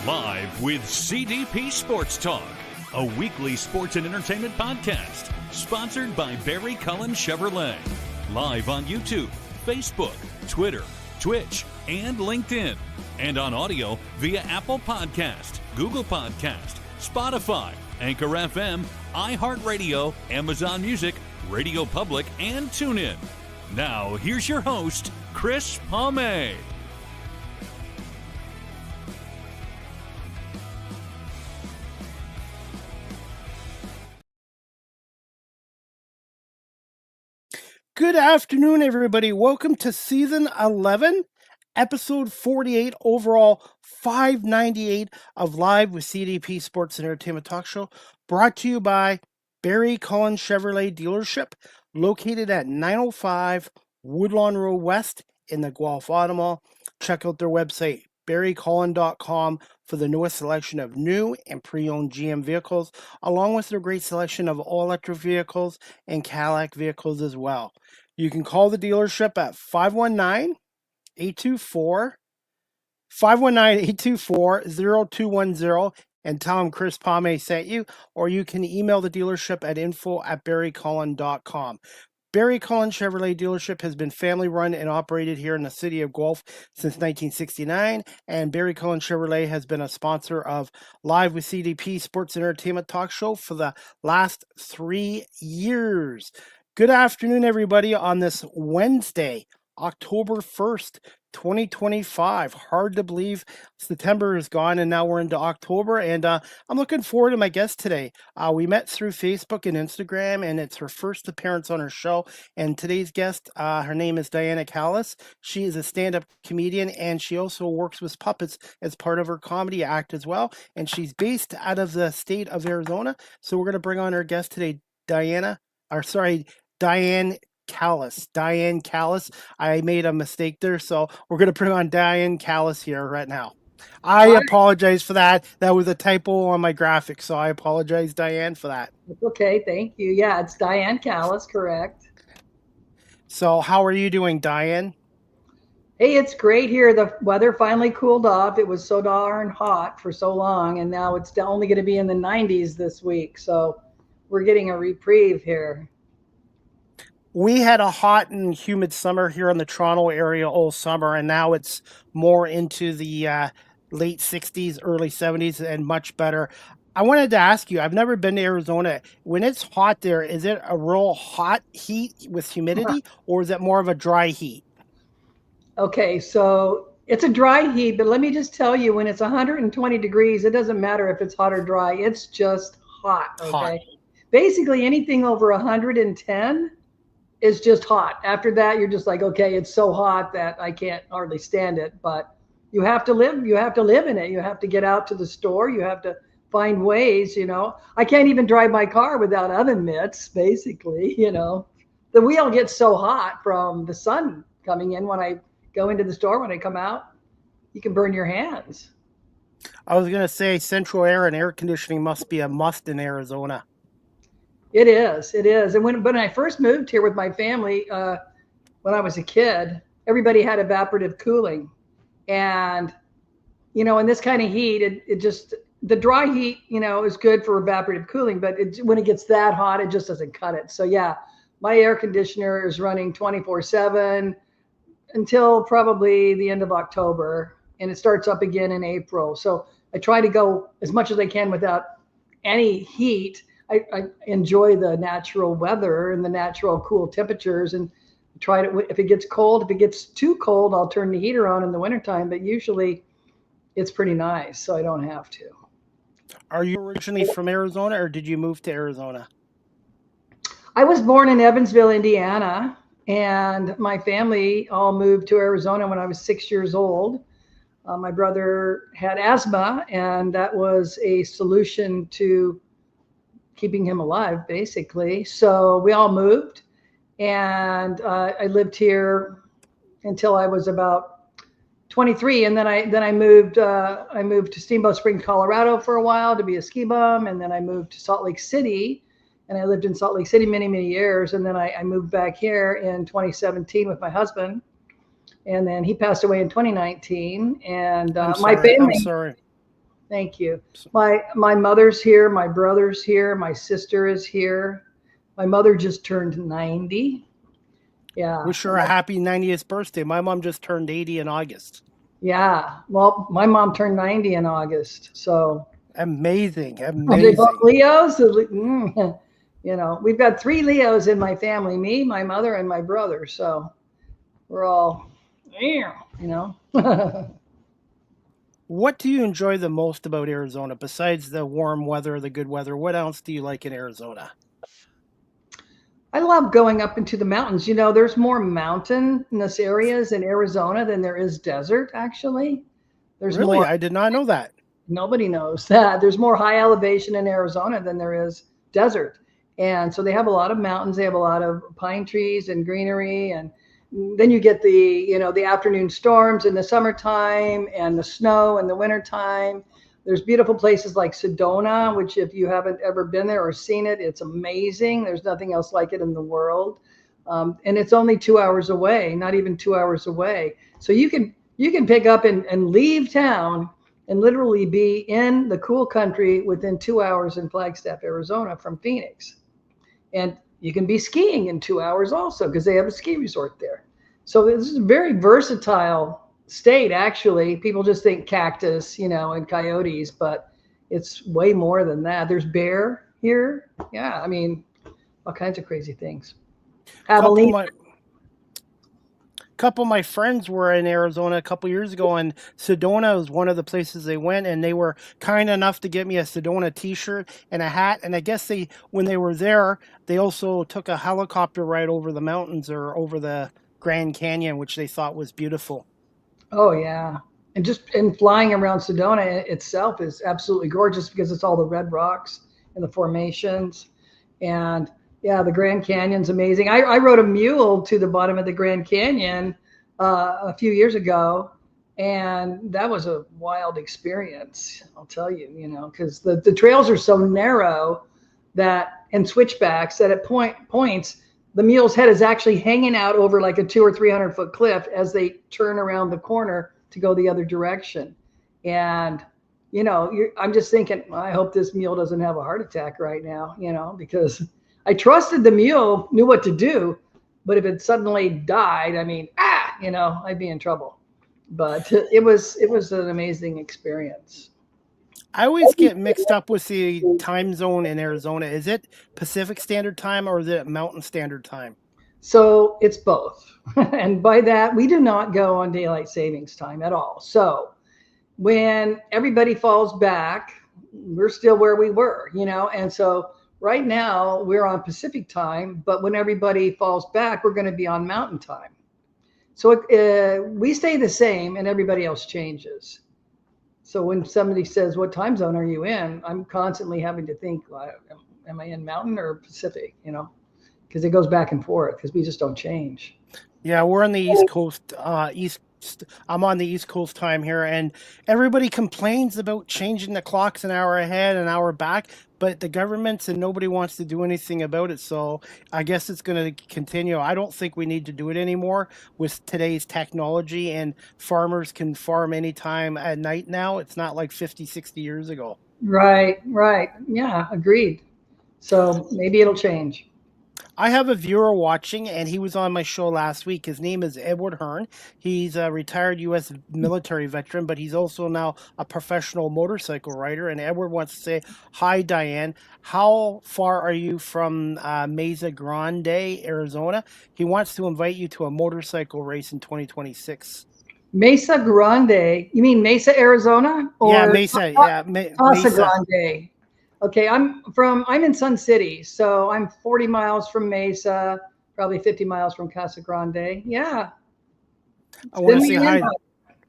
Live with CDP Sports Talk, a weekly sports and entertainment podcast sponsored by Barry Cullen Chevrolet. Live on YouTube, Facebook, Twitter, Twitch, and LinkedIn. And on audio via Apple Podcast, Google Podcast, Spotify, Anchor FM, iHeartRadio, Amazon Music, Radio Public, and TuneIn. Now, here's your host, Chris Palme. Good afternoon, everybody. Welcome to Season 11, Episode 48, overall 598 of Live with CDP Sports and Entertainment Talk Show, brought to you by Barry Cullen Chevrolet Dealership, located at 905 Woodlawn Road West in the Guelph Auto Mall. Check out their website, barrycullen.com, for the newest selection of new and pre-owned GM vehicles, along with their great selection of all-electric vehicles and Cadillac vehicles as well. You can call the dealership at 519-824-0210 and tell them Chris Palme sent you, or you can email the dealership at info@barrycullen.com. Barry Cullen Chevrolet Dealership has been family run and operated here in the city of Guelph since 1969, and Barry Cullen Chevrolet has been a sponsor of Live with CDP Sports and Entertainment Talk Show for the last 3 years. Good afternoon, everybody, on this Wednesday, October 1st, 2025. Hard to believe September is gone and now we're into October, and I'm looking forward to my guest today. We met through Facebook and Instagram, and it's her first appearance on our show. And today's guest, her name is Diane Callis. She is a stand-up comedian, and she also works with puppets as part of her comedy act as well. And she's based out of the state of Arizona. So we're going to bring on our guest today, Diane Callis. Diane Callis. I made a mistake there, so we're going to bring on Diane Callis here right now. I apologize for that. That was a typo on my graphics, so I apologize, Diane, for that. Okay, thank you. Yeah, it's Diane Callis, correct. So how are you doing, Diane? Hey, it's great here. The weather finally cooled off. It was so darn hot for so long, and now it's only going to be in the 90s this week, so we're getting a reprieve here. We had a hot and humid summer here in the Toronto area all summer, and now it's more into the late 60s, early 70s, and much better. I wanted to ask you, I've never been to Arizona. When it's hot there, is it a real hot heat with humidity, or is it more of a dry heat? Okay, so it's a dry heat, but let me just tell you, when it's 120 degrees, it doesn't matter if it's hot or dry. It's just hot, okay? Hot. Basically, anything over 110 is just hot. After that, you're just like, okay, it's so hot that I can't hardly stand it. But you have to live in it. You have to get out to the store. You have to find ways, I can't even drive my car without oven mitts, basically, The wheel gets so hot from the sun coming in. When I go into the store, when I come out, you can burn your hands. I was going to say central air and air conditioning must be a must in Arizona. It is. And when I first moved here with my family, when I was a kid, everybody had evaporative cooling. And, in this kind of heat, it just, the dry heat, is good for evaporative cooling, but when it gets that hot, it just doesn't cut it. So yeah, my air conditioner is running 24/7 until probably the end of October, and it starts up again in April. So I try to go as much as I can without any heat. I enjoy the natural weather and the natural cool temperatures, and try to, if it gets too cold, I'll turn the heater on in the wintertime, but usually it's pretty nice, so I don't have to. Are you originally from Arizona, or did you move to Arizona? I was born in Evansville, Indiana, and my family all moved to Arizona when I was 6 years old. My brother had asthma, and that was a solution to keeping him alive, basically. So we all moved, and I lived here until I was about 23, and then I moved to Steamboat Springs, Colorado for a while to be a ski bum, and then I moved to Salt Lake City, and I lived in Salt Lake City many years, and then I moved back here in 2017 with my husband, and then he passed away in 2019, and my family. I'm sorry. Thank you. My mother's here. My brother's here. My sister is here. My mother just turned 90. Yeah. Wish her a happy 90th birthday. My mom just turned 80 in August. Yeah. Well, my mom turned 90 in August. So amazing. Are they both Leos? You know, we've got 3 Leos in my family, me, my mother, and my brother. So we're all, you know. What do you enjoy the most about Arizona besides the warm weather, the good weather? What else do you like in Arizona? I love going up into the mountains. You know, there's more mountainous areas in Arizona than there is desert, actually. There's Really? more. I did not know that. Nobody knows that. There's more high elevation in Arizona than there is desert. And so they have a lot of mountains. They have a lot of pine trees and greenery. And then you get the, you know, the afternoon storms in the summertime and the snow in the wintertime. There's beautiful places like Sedona, which if you haven't ever been there or seen it, it's amazing. There's nothing else like it in the world. And it's only 2 hours away, not even 2 hours away. So you can pick up and leave town and literally be in the cool country within 2 hours in Flagstaff, Arizona from Phoenix. And you can be skiing in 2 hours also because they have a ski resort there. So this is a very versatile state, actually. People just think cactus, you know, and coyotes, but it's way more than that. There's bear here. Yeah, I mean, all kinds of crazy things. A couple of my friends were in Arizona a couple years ago, and Sedona was one of the places they went, and they were kind enough to get me a Sedona t-shirt and a hat. And I guess when they were there, they also took a helicopter ride over the mountains or over the Grand Canyon, which they thought was beautiful. Oh yeah. And flying around Sedona itself is absolutely gorgeous because it's all the red rocks and the formations. And yeah, the Grand Canyon's amazing. I rode a mule to the bottom of the Grand Canyon a few years ago, and that was a wild experience, I'll tell you, you know, because the trails are so narrow and switchbacks that at points, the mule's head is actually hanging out over like a 200 or 300 foot cliff as they turn around the corner to go the other direction. And, you know, I'm just thinking, I hope this mule doesn't have a heart attack right now, you know, because I trusted the mule knew what to do, but if it suddenly died, I mean, you know, I'd be in trouble. But it was an amazing experience. I always get mixed up with the time zone in Arizona. Is it Pacific Standard Time or is it Mountain Standard Time? So it's both. And by that, we do not go on daylight savings time at all. So when everybody falls back, we're still where we were, you know, and so right now we're on Pacific time, but when everybody falls back, we're going to be on Mountain time. So we stay the same and everybody else changes. So when somebody says, what time zone are you in? I'm constantly having to think, am I in Mountain or Pacific, you know, because it goes back and forth because we just don't change. Yeah, we're on the East Coast, I'm on the East Coast time here, and everybody complains about changing the clocks an hour ahead, an hour back, but the governments and nobody wants to do anything about it. So I guess it's going to continue. I don't think we need to do it anymore with today's technology, and farmers can farm anytime at night now. It's not like 50, 60 years ago. Right. Yeah, agreed. So maybe it'll change. I have a viewer watching, and he was on my show last week. His name is Edward Hearn. He's a retired U.S. military veteran, but he's also now a professional motorcycle rider. And Edward wants to say, hi, Diane. How far are you from Mesa Grande, Arizona? He wants to invite you to a motorcycle race in 2026. Mesa Grande. You mean Mesa, Arizona? Or yeah, Mesa. Casa Grande. Okay, I'm in Sun City, so I'm 40 miles from Mesa, probably 50 miles from Casa Grande. Yeah. I want to say hi.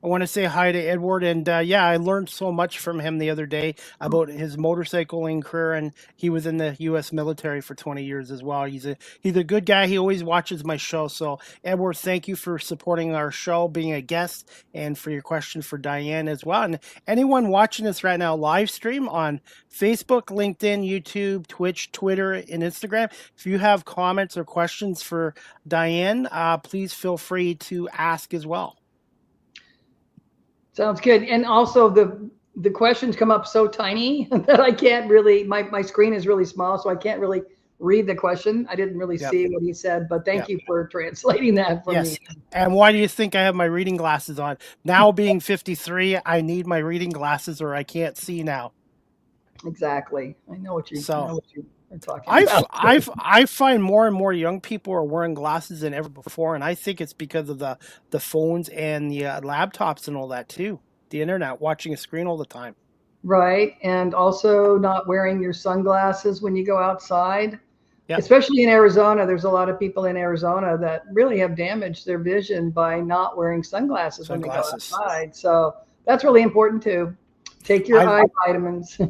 I want to say hi to Edward, and yeah, I learned so much from him the other day about his motorcycling career, and he was in the U.S. military for 20 years as well. He's a good guy. He always watches my show. So, Edward, thank you for supporting our show, being a guest, and for your question for Diane as well. And anyone watching this right now live stream on Facebook, LinkedIn, YouTube, Twitch, Twitter, and Instagram, if you have comments or questions for Diane, please feel free to ask as well. Sounds good. And also the questions come up so tiny that I can't really, my screen is really small, so I can't really read the question. I didn't really see what he said, but thank you for translating that for me. And why do you think I have my reading glasses on? Now being 53, I need my reading glasses or I can't see now. Exactly. I know what you are talking about. I find more and more young people are wearing glasses than ever before, and I think it's because of the phones and the laptops and all that too. The internet, watching a screen all the time. Right. And also not wearing your sunglasses when you go outside. Yep. Especially in Arizona, there's a lot of people in Arizona that really have damaged their vision by not wearing sunglasses when they go outside. So that's really important too. Take your eye vitamins.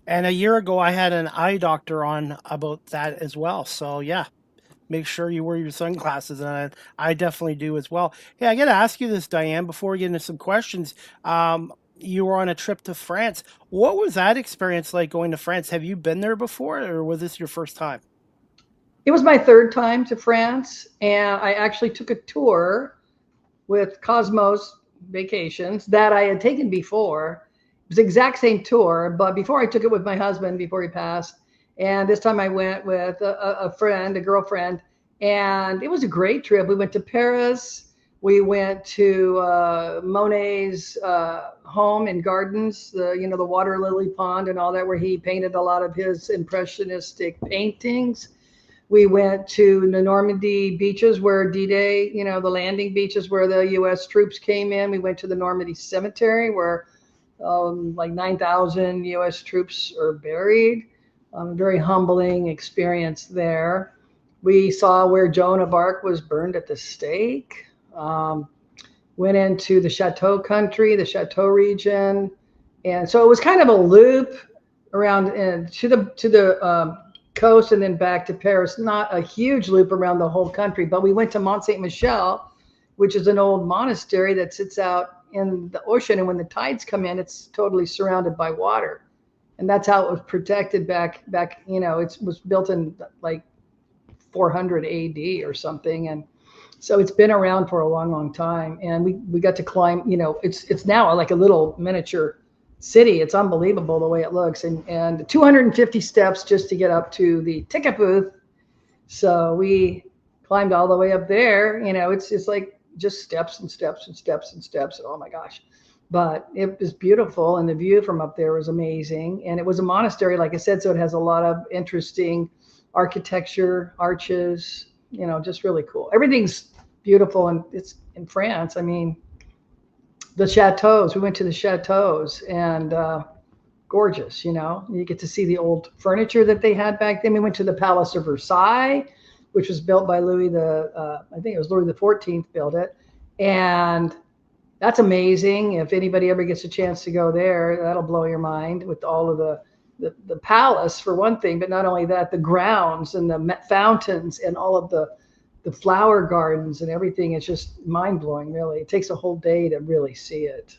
And a year ago, I had an eye doctor on about that as well. So yeah, make sure you wear your sunglasses, and I definitely do as well. Hey, I got to ask you this, Diane, before we get into some questions. You were on a trip to France. What was that experience like going to France? Have you been there before, or was this your first time? It was my third time to France, and I actually took a tour with Cosmos Vacations that I had taken before. It was the exact same tour, but before I took it with my husband before he passed. And this time I went with a friend, a girlfriend, and it was a great trip. We went to Paris. We went to Monet's home and gardens, the water lily pond and all that, where he painted a lot of his impressionistic paintings. We went to the Normandy beaches where D-Day, the landing beaches where the U.S. troops came in. We went to the Normandy cemetery where like 9,000 U.S. troops are buried. Very humbling experience there. We saw where Joan of Arc was burned at the stake. Went into the Chateau country, the Chateau region. And so it was kind of a loop around to the coast and then back to Paris. Not a huge loop around the whole country, but we went to Mont Saint Michel, which is an old monastery that sits out in the ocean. And when the tides come in, it's totally surrounded by water. And that's how it was protected back, it was built in like 400 AD or something. And so it's been around for a long, long time. And we got to climb, it's now like a little miniature city. It's unbelievable the way it looks. And 250 steps just to get up to the ticket booth. So we climbed all the way up there. It's like just steps and steps and steps and steps. Oh my gosh. But it was beautiful, and the view from up there was amazing. And it was a monastery, like I said, so it has a lot of interesting architecture, arches, just really cool. Everything's beautiful, and it's in France. I mean, the chateaus, we went to the chateaus, and gorgeous, You get to see the old furniture that they had back then. We went to the Palace of Versailles, which was built by Louis I think it was Louis XIV built it. And that's amazing. If anybody ever gets a chance to go there, that'll blow your mind with all of the palace for one thing, but not only that, the grounds and the fountains and all of the flower gardens and everything. It's just mind blowing, really. It takes a whole day to really see it.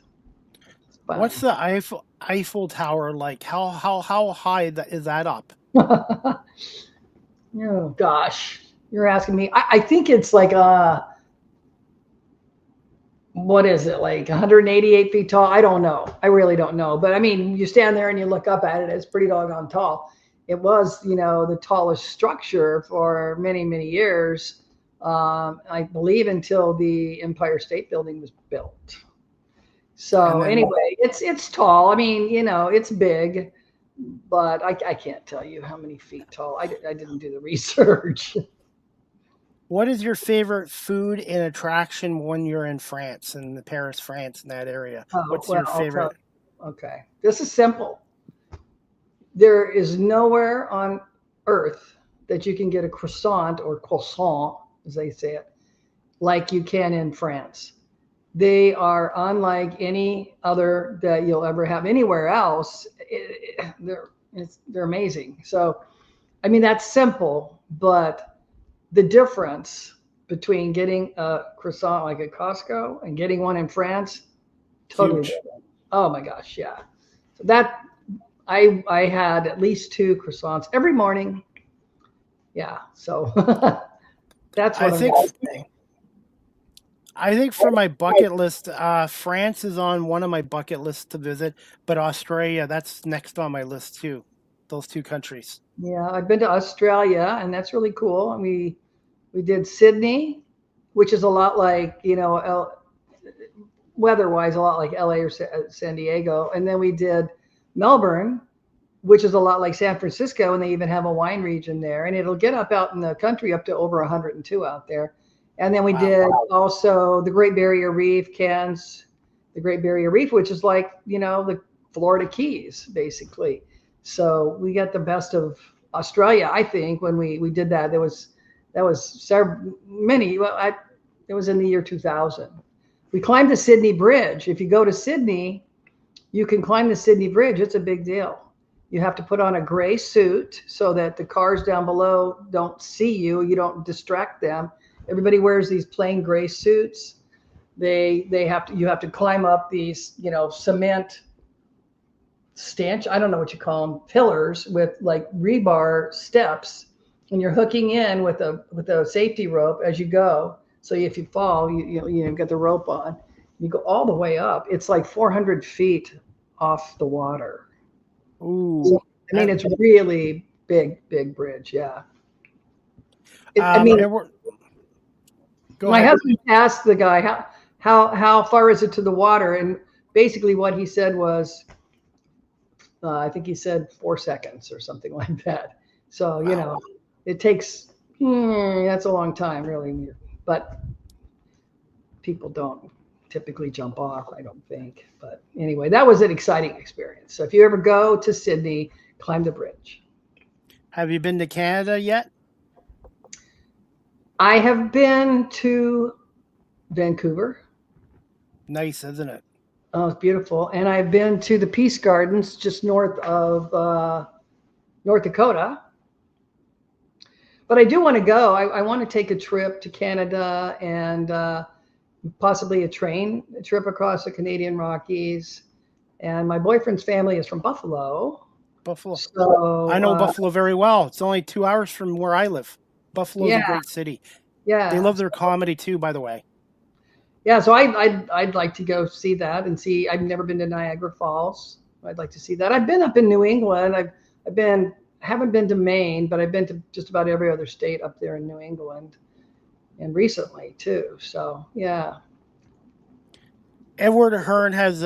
What's the Eiffel Tower like? How high is that up? Oh gosh, you're asking me. I think it's like what is it, like 188 feet tall? I don't know. I really don't know. But I mean, you stand there and you look up at it, it's pretty doggone tall. It was, the tallest structure for many, many years. I believe until the Empire State Building was built. So anyway, it's tall. I mean, it's big, but I can't tell you how many feet tall. I didn't do the research. What is your favorite food and attraction when you're in France, in Paris, France, in that area? What's your favorite? Okay. This is simple. There is nowhere on earth that you can get a croissant or croissant, as they say it, like you can in France. They are unlike any other that you'll ever have anywhere else. They're amazing. So, I mean, that's simple, but the difference between getting a croissant like at Costco and getting one in France, totally different. Oh my gosh, yeah. So that I had at least 2 croissants every morning. Yeah, so that's what I think for my bucket list, France is on one of my bucket lists to visit, but Australia, that's next on my list too. Those two countries. Yeah, I've been to Australia, and that's really cool. And we did Sydney, which is a lot like, weather-wise, a lot like LA or San Diego. And then we did Melbourne, which is a lot like San Francisco, and they even have a wine region there. And it'll get up out in the country up to over 102 out there. And then we did also the Great Barrier Reef, Cairns, the Great Barrier Reef, which is like, the Florida Keys, basically. So we got the best of Australia, I think, when we did that. That was several, many, well, it was in the year 2000. We climbed the Sydney Bridge. If you go to Sydney, you can climb the Sydney Bridge. It's a big deal. You have to put on a gray suit so that the cars down below don't see you. You don't distract them. Everybody wears these plain gray suits. You have to climb up these, cement stanch, I don't know what you call them, pillars with like rebar steps, and you're hooking in with a safety rope as you go. So if you fall, you get the rope on. You go all the way up. It's like 400 feet off the water. Ooh. So, it's really big bridge. Yeah. My husband asked the guy, how far is it to the water? And basically what he said was, I think he said 4 seconds or something like that. So, it takes, that's a long time, really. But people don't typically jump off, I don't think. But anyway, that was an exciting experience. So if you ever go to Sydney, climb the bridge. Have you been to Canada yet? I have been to Vancouver. Nice, isn't it? Oh, it's beautiful. And I've been to the Peace Gardens just north of North Dakota. But I do want to go. I want to take a trip to Canada and possibly a trip across the Canadian Rockies. And my boyfriend's family is from Buffalo. Buffalo. So I know Buffalo very well. It's only 2 hours from where I live. Buffalo's a great city. Yeah. They love their comedy too, by the way. Yeah, so I'd like to go see that and see. I've never been to Niagara Falls. I'd like to see that. I've been up in New England. Haven't been to Maine, but I've been to just about every other state up there in New England, and recently too. So yeah. Edward Hearn has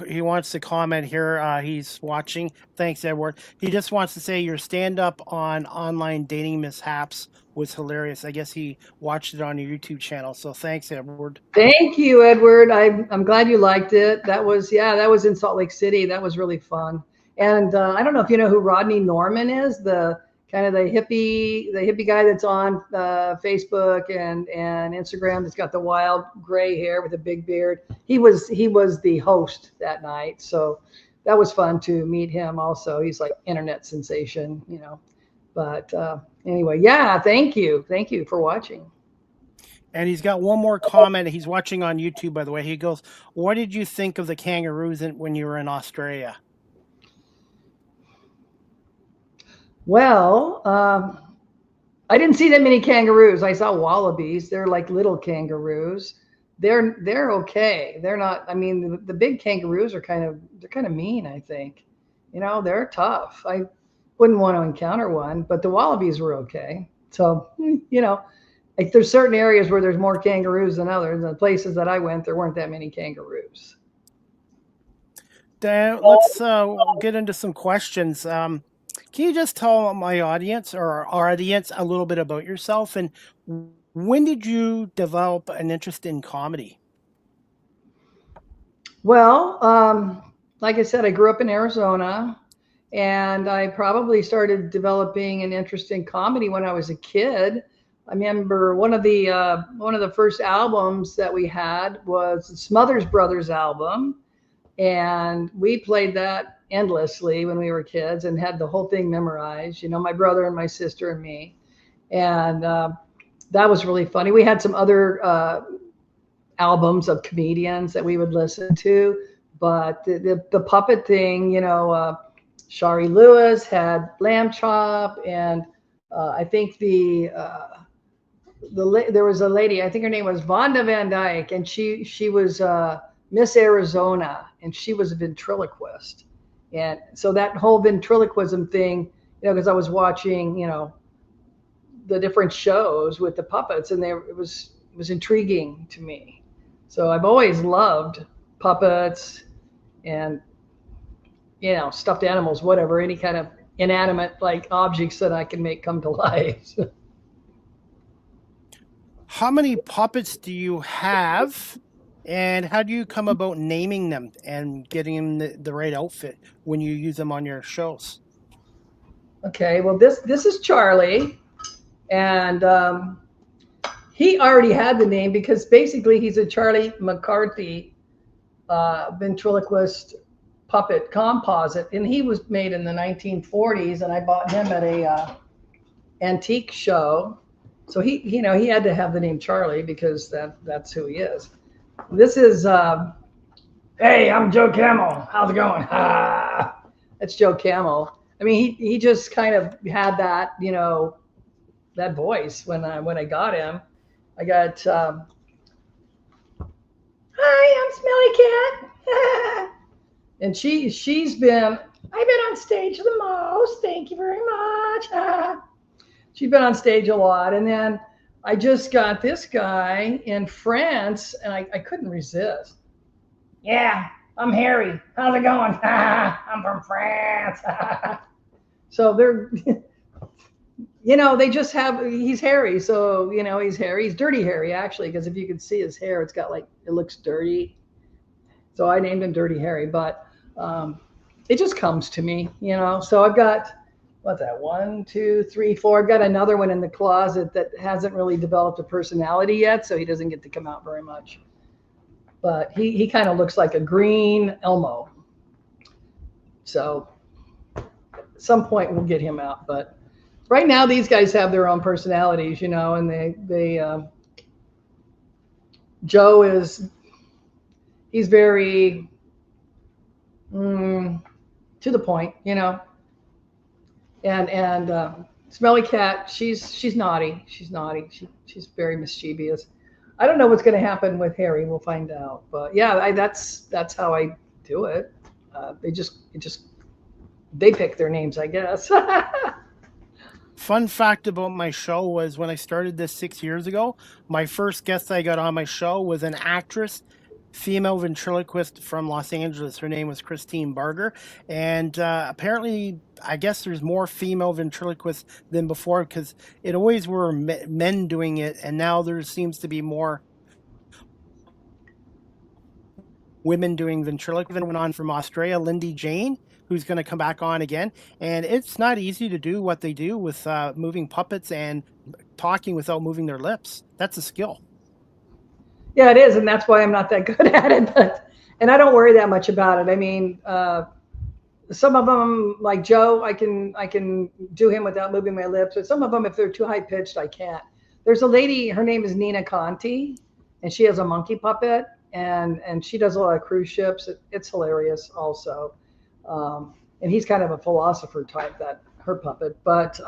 he wants to comment here. He's watching. Thanks, Edward. He just wants to say your stand-up on online dating mishaps was hilarious. I guess he watched it on your YouTube channel. So thanks, Edward. Thank you, Edward. I'm glad you liked it. That was in Salt Lake City. That was really fun. And I don't know if you know who Rodney Norman is, the kind of the hippie guy that's on Facebook and Instagram, that's got the wild gray hair with a big beard. He was the host that night, so that was fun to meet him. Also, he's like internet sensation, But anyway, yeah, thank you for watching. And he's got one more comment. He's watching on YouTube, by the way. He goes, "What did you think of the kangaroos when you were in Australia?" Well, I didn't see that many kangaroos. I saw wallabies. They're like little kangaroos. They're okay. They're not. I mean, the big kangaroos are kind of mean, I think. They're tough. I wouldn't want to encounter one, but the wallabies were okay. So, like there's certain areas where there's more kangaroos than others. And the places that I went, there weren't that many kangaroos. Dan, let's get into some questions. Can you just tell my audience or our audience a little bit about yourself, and when did you develop an interest in comedy? Well, like I said, I grew up in Arizona, and I probably started developing an interest in comedy when I was a kid. I remember one of the first albums that we had was the Smothers Brothers album, and we played that endlessly when we were kids and had the whole thing memorized. My brother and my sister and me, and that was really funny. We had some other albums of comedians that we would listen to, but the puppet thing, Shari Lewis had Lamb Chop, and I think the there was a lady, I think her name was Vonda Van Dyke, and she was Miss Arizona, and she was a ventriloquist. And so that whole ventriloquism thing, because I was watching, the different shows with the puppets, and it was intriguing to me. So I've always loved puppets and stuffed animals, whatever, any kind of inanimate like objects that I can make come to life. How many puppets do you have, and how do you come about naming them and getting them the right outfit when you use them on your shows? Okay, well this is Charlie, and he already had the name because basically he's a Charlie McCarthy ventriloquist puppet composite, and he was made in the 1940s, and I bought him at a antique show. So he had to have the name Charlie because that's who he is. This is hey, I'm Joe Camel. How's it going? That's Joe Camel. I mean, he just kind of had that that voice when I got him. I got hi, I'm Smelly Cat. And I've been on stage the most. Thank you very much. She's been on stage a lot. And then I just got this guy in France, and I couldn't resist. Yeah, I'm Harry. How's it going? I'm from France. So they're, they just have, he's Harry. So, he's Harry. He's Dirty Harry, actually, because if you can see his hair, it's got it looks dirty. So I named him Dirty Harry, but it just comes to me, So I've got, what's that, 1, 2, 3, 4. I've got another one in the closet that hasn't really developed a personality yet, so he doesn't get to come out very much. But he kind of looks like a green Elmo. So at some point we'll get him out. But right now these guys have their own personalities, and they Joe he's very to the point, And Smelly Cat, she's naughty. She's naughty. She's very mischievous. I don't know what's going to happen with Harry. We'll find out. But yeah, that's how I do it. They pick their names, I guess. Fun fact about my show was when I started this 6 years ago, my first guest I got on my show was an actress, female ventriloquist from Los Angeles. Her name was Christine Barger. And apparently, I guess there's more female ventriloquists than before because it always were men doing it. And now there seems to be more women doing ventriloquism. Went on from Australia, Lindy Jane, who's going to come back on again. And it's not easy to do what they do with moving puppets and talking without moving their lips. That's a skill. Yeah, it is, and that's why I'm not that good at it. And I don't worry that much about it. I mean, some of them, like Joe, I can do him without moving my lips. But some of them, if they're too high pitched, I can't. There's a lady, her name is Nina Conti, and she has a monkey puppet, and she does a lot of cruise ships. It's hilarious, also. And he's kind of a philosopher type, her puppet. But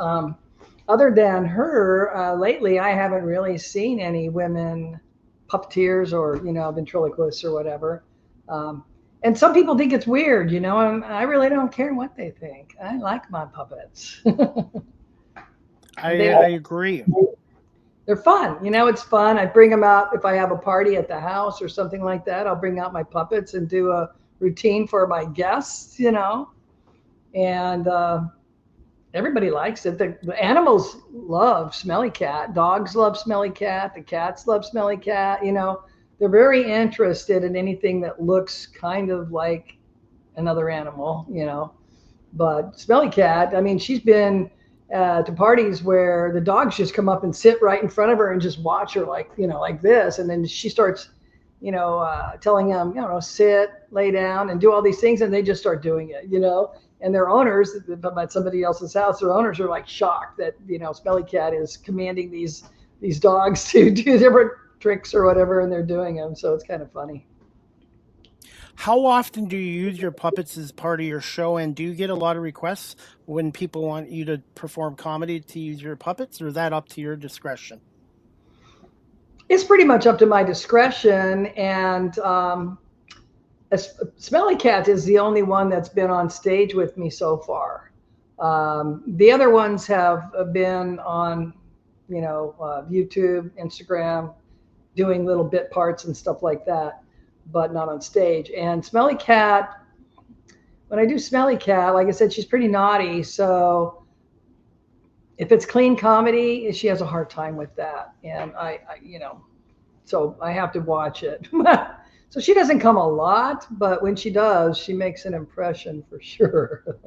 other than her, lately, I haven't really seen any women puppeteers or ventriloquists or whatever, and some people think it's weird, I really don't care what they think. I like my puppets. I agree. They're fun, it's fun. I bring them out if I have a party at the house or something like that. I'll bring out my puppets and do a routine for my guests, and everybody likes it. The animals love Smelly Cat. Dogs love Smelly Cat. The cats love Smelly Cat. They're very interested in anything that looks kind of like another animal, But Smelly Cat, I mean, she's been to parties where the dogs just come up and sit right in front of her and just watch her like this. And then she starts, telling them, sit, lay down, and do all these things. And they just start doing it, And their owners, at somebody else's house, their owners are like shocked that Smelly Cat is commanding these dogs to do different tricks or whatever, and they're doing them. So it's kind of funny. How often do you use your puppets as part of your show, and do you get a lot of requests when people want you to perform comedy to use your puppets, or is that up to your discretion? It's pretty much up to my discretion. And Smelly Cat is the only one that's been on stage with me so far. The other ones have been on, YouTube, Instagram, doing little bit parts and stuff like that, but not on stage. And Smelly Cat, when I do Smelly Cat, like I said, she's pretty naughty. So if it's clean comedy, she has a hard time with that. And so I have to watch it. So she doesn't come a lot, but when she does, she makes an impression for sure.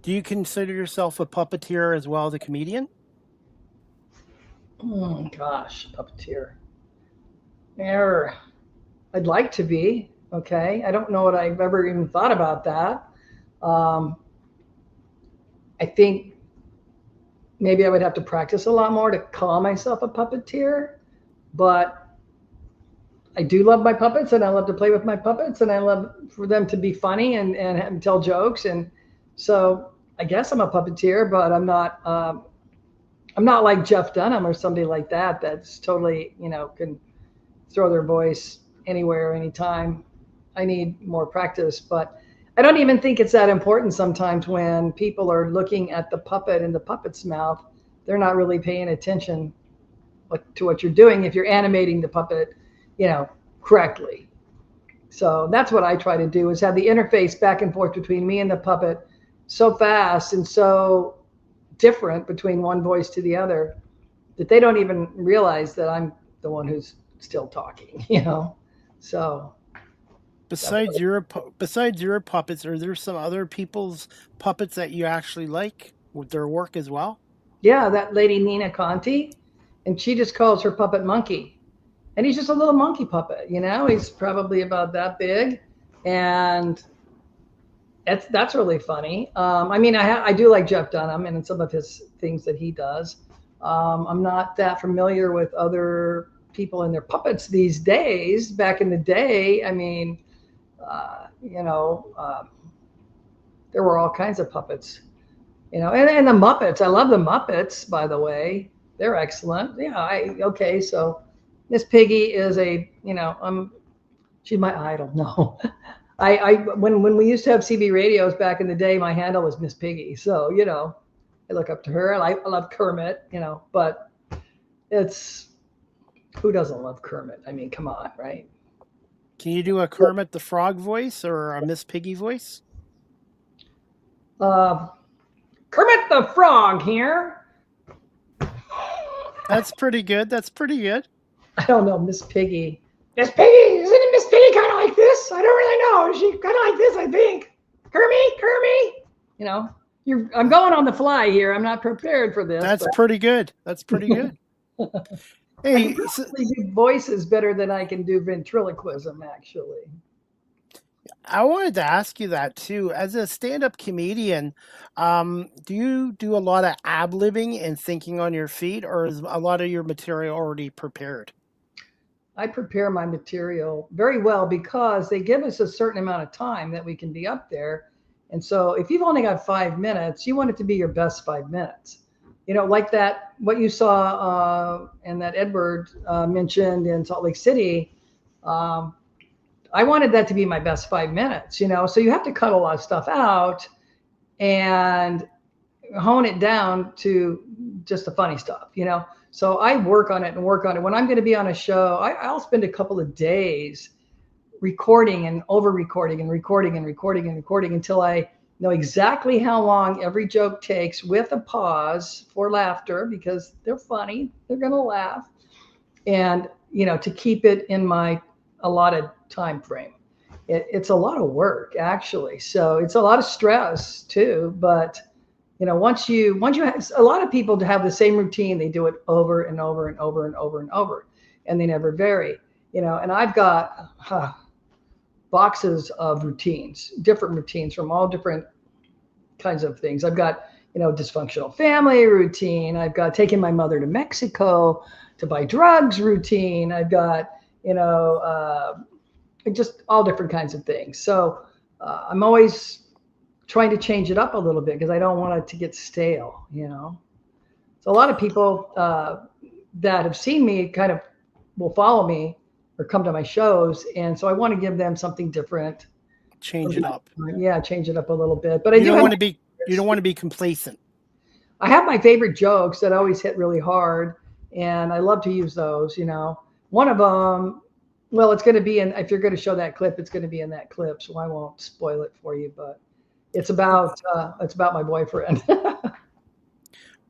Do you consider yourself a puppeteer as well as a comedian? Oh, gosh, puppeteer. Error. I'd like to be. Okay. I don't know what I've ever even thought about that. I think maybe I would have to practice a lot more to call myself a puppeteer, but I do love my puppets and I love to play with my puppets and I love for them to be funny and tell jokes. And so I guess I'm a puppeteer, but I'm not like Jeff Dunham or somebody like that. That's totally, can throw their voice anywhere, anytime. I need more practice, but I don't even think it's that important sometimes when people are looking at the puppet in the puppet's mouth. They're not really paying attention to what you're doing if you're animating the puppet, correctly. So that's what I try to do, is have the interface back and forth between me and the puppet so fast and so different between one voice to the other that they don't even realize that I'm the one who's still talking, So Besides your puppets, are there some other people's puppets that you actually like with their work as well? yeah, that lady Nina Conti, and she just calls her puppet Monkey, and he's just a little monkey puppet. He's probably about that big, and that's really funny. I do like Jeff Dunham and some of his things that he does. I'm not that familiar with other people and their puppets these days. Back in the day, there were all kinds of puppets, and the Muppets. I love the Muppets, by the way. They're excellent. Yeah. So Miss Piggy is she's my idol. No, when we used to have CB radios back in the day, my handle was Miss Piggy. So, I look up to her. I love Kermit, but who doesn't love Kermit? Come on, right? Can you do a Kermit the Frog voice or a Miss Piggy voice? Kermit the Frog here. That's pretty good. I don't know, Miss Piggy. Miss Piggy, isn't it Miss Piggy kind of like this? I don't really know. Is she kind of like this, I think. Kermit. I'm going on the fly here. I'm not prepared for this. That's pretty good. Hey, I can probably do voices better than I can do ventriloquism, actually. I wanted to ask you that too. As a stand-up comedian, do you do a lot of ad-libbing and thinking on your feet, or is a lot of your material already prepared? I prepare my material very well because they give us a certain amount of time that we can be up there. And so if you've only got 5 minutes, you want it to be your best 5 minutes. Like that, what you saw and that Edward mentioned in Salt Lake City, I wanted that to be my best 5 minutes, so you have to cut a lot of stuff out and hone it down to just the funny stuff, So I work on it. When I'm going to be on a show, I'll spend a couple of days recording and over-recording and recording until I know exactly how long every joke takes, with a pause for laughter because they're funny. They're going to laugh. And, to keep it in my allotted time frame. It's a lot of work, actually. So it's a lot of stress too. But, once you have, a lot of people have the same routine, they do it over and over and over and over and over, and they never vary, and I've got boxes of routines, different routines from all different kinds of things. I've got, dysfunctional family routine. I've got taking my mother to Mexico to buy drugs routine. I've got, just all different kinds of things. So I'm always trying to change it up a little bit because I don't want it to get stale, So a lot of people that have seen me kind of will follow me or come to my shows. And so I want to give them something different. Change it up. Yeah, change it up a little bit. But you don't want to be complacent. I have my favorite jokes that always hit really hard, and I love to use those. One of them, well, it's going to be if you're going to show that clip, it's going to be in that clip, so I won't spoil it for you. But it's about my boyfriend.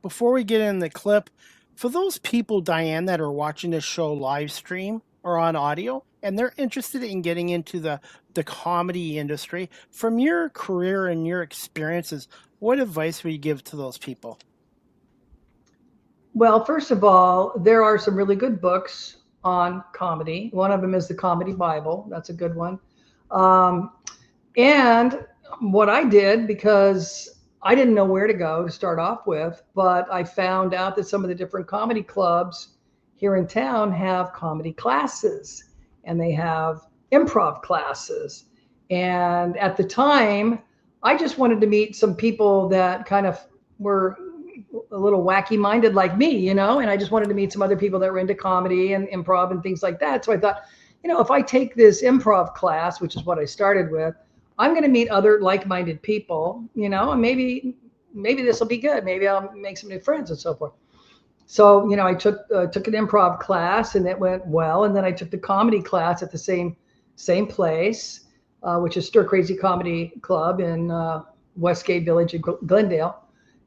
Before we get in the clip, for those people, Diane, that are watching this show live stream or on audio, and they're interested in getting into the comedy industry, from your career and your experiences, what advice would you give to those people? Well, first of all, there are some really good books on comedy. One of them is the Comedy Bible. That's a good one. And what I did, because I didn't know where to go to start off with, but I found out that some of the different comedy clubs here in town have comedy classes, and they have improv classes. And at the time, I just wanted to meet some people that kind of were a little wacky minded like me, and I just wanted to meet some other people that were into comedy and improv and things like that. So I thought, if I take this improv class, which is what I started with, I'm going to meet other like-minded people, and maybe this will be good. Maybe I'll make some new friends and so forth. So, I took an improv class, and it went well. And then I took the comedy class at the same place, which is Stir Crazy Comedy Club in Westgate Village in Glendale.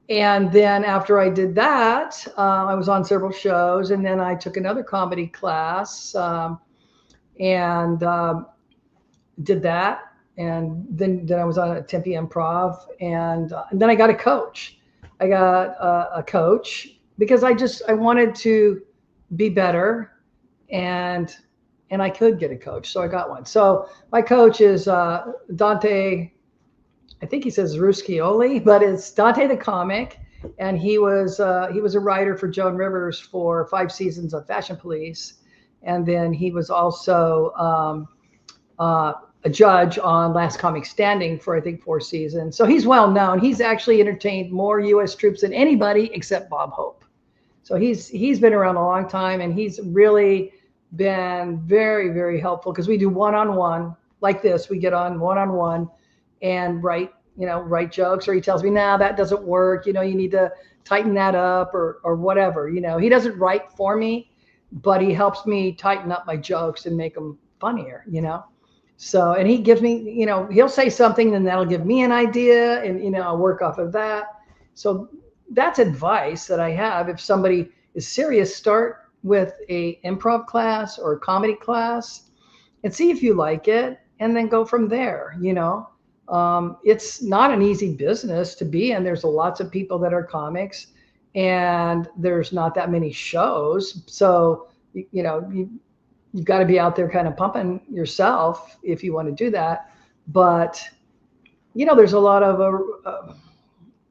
And then after I did that, I was on several shows, and then I took another comedy class and did that. And then I was on a Tempe Improv, and then I got a coach. I got a coach because I wanted to be better, and I could get a coach, so I got one. So my coach is Dante. I think he says Ruscioli, but it's Dante the comic, and he was a writer for Joan Rivers for 5 seasons of Fashion Police, and then he was also a judge on Last Comic Standing for I think 4 seasons. So he's well known. He's actually entertained more U.S. troops than anybody except Bob Hope. So he's been around a long time, and he's really been very, very helpful, because we do one-on-one like this. We get on one-on-one and write jokes, or he tells me, nah, that doesn't work. You need to tighten that up or whatever. He doesn't write for me, but he helps me tighten up my jokes and make them funnier, So, and he gives me, he'll say something, and that'll give me an idea, and, I'll work off of that. So that's advice that I have. If somebody is serious, start with a improv class or a comedy class and see if you like it, and then go from there. It's not an easy business to be in. There's lots of people that are comics, and there's not that many shows. So, you've got to be out there kind of pumping yourself if you want to do that. But, there's a lot of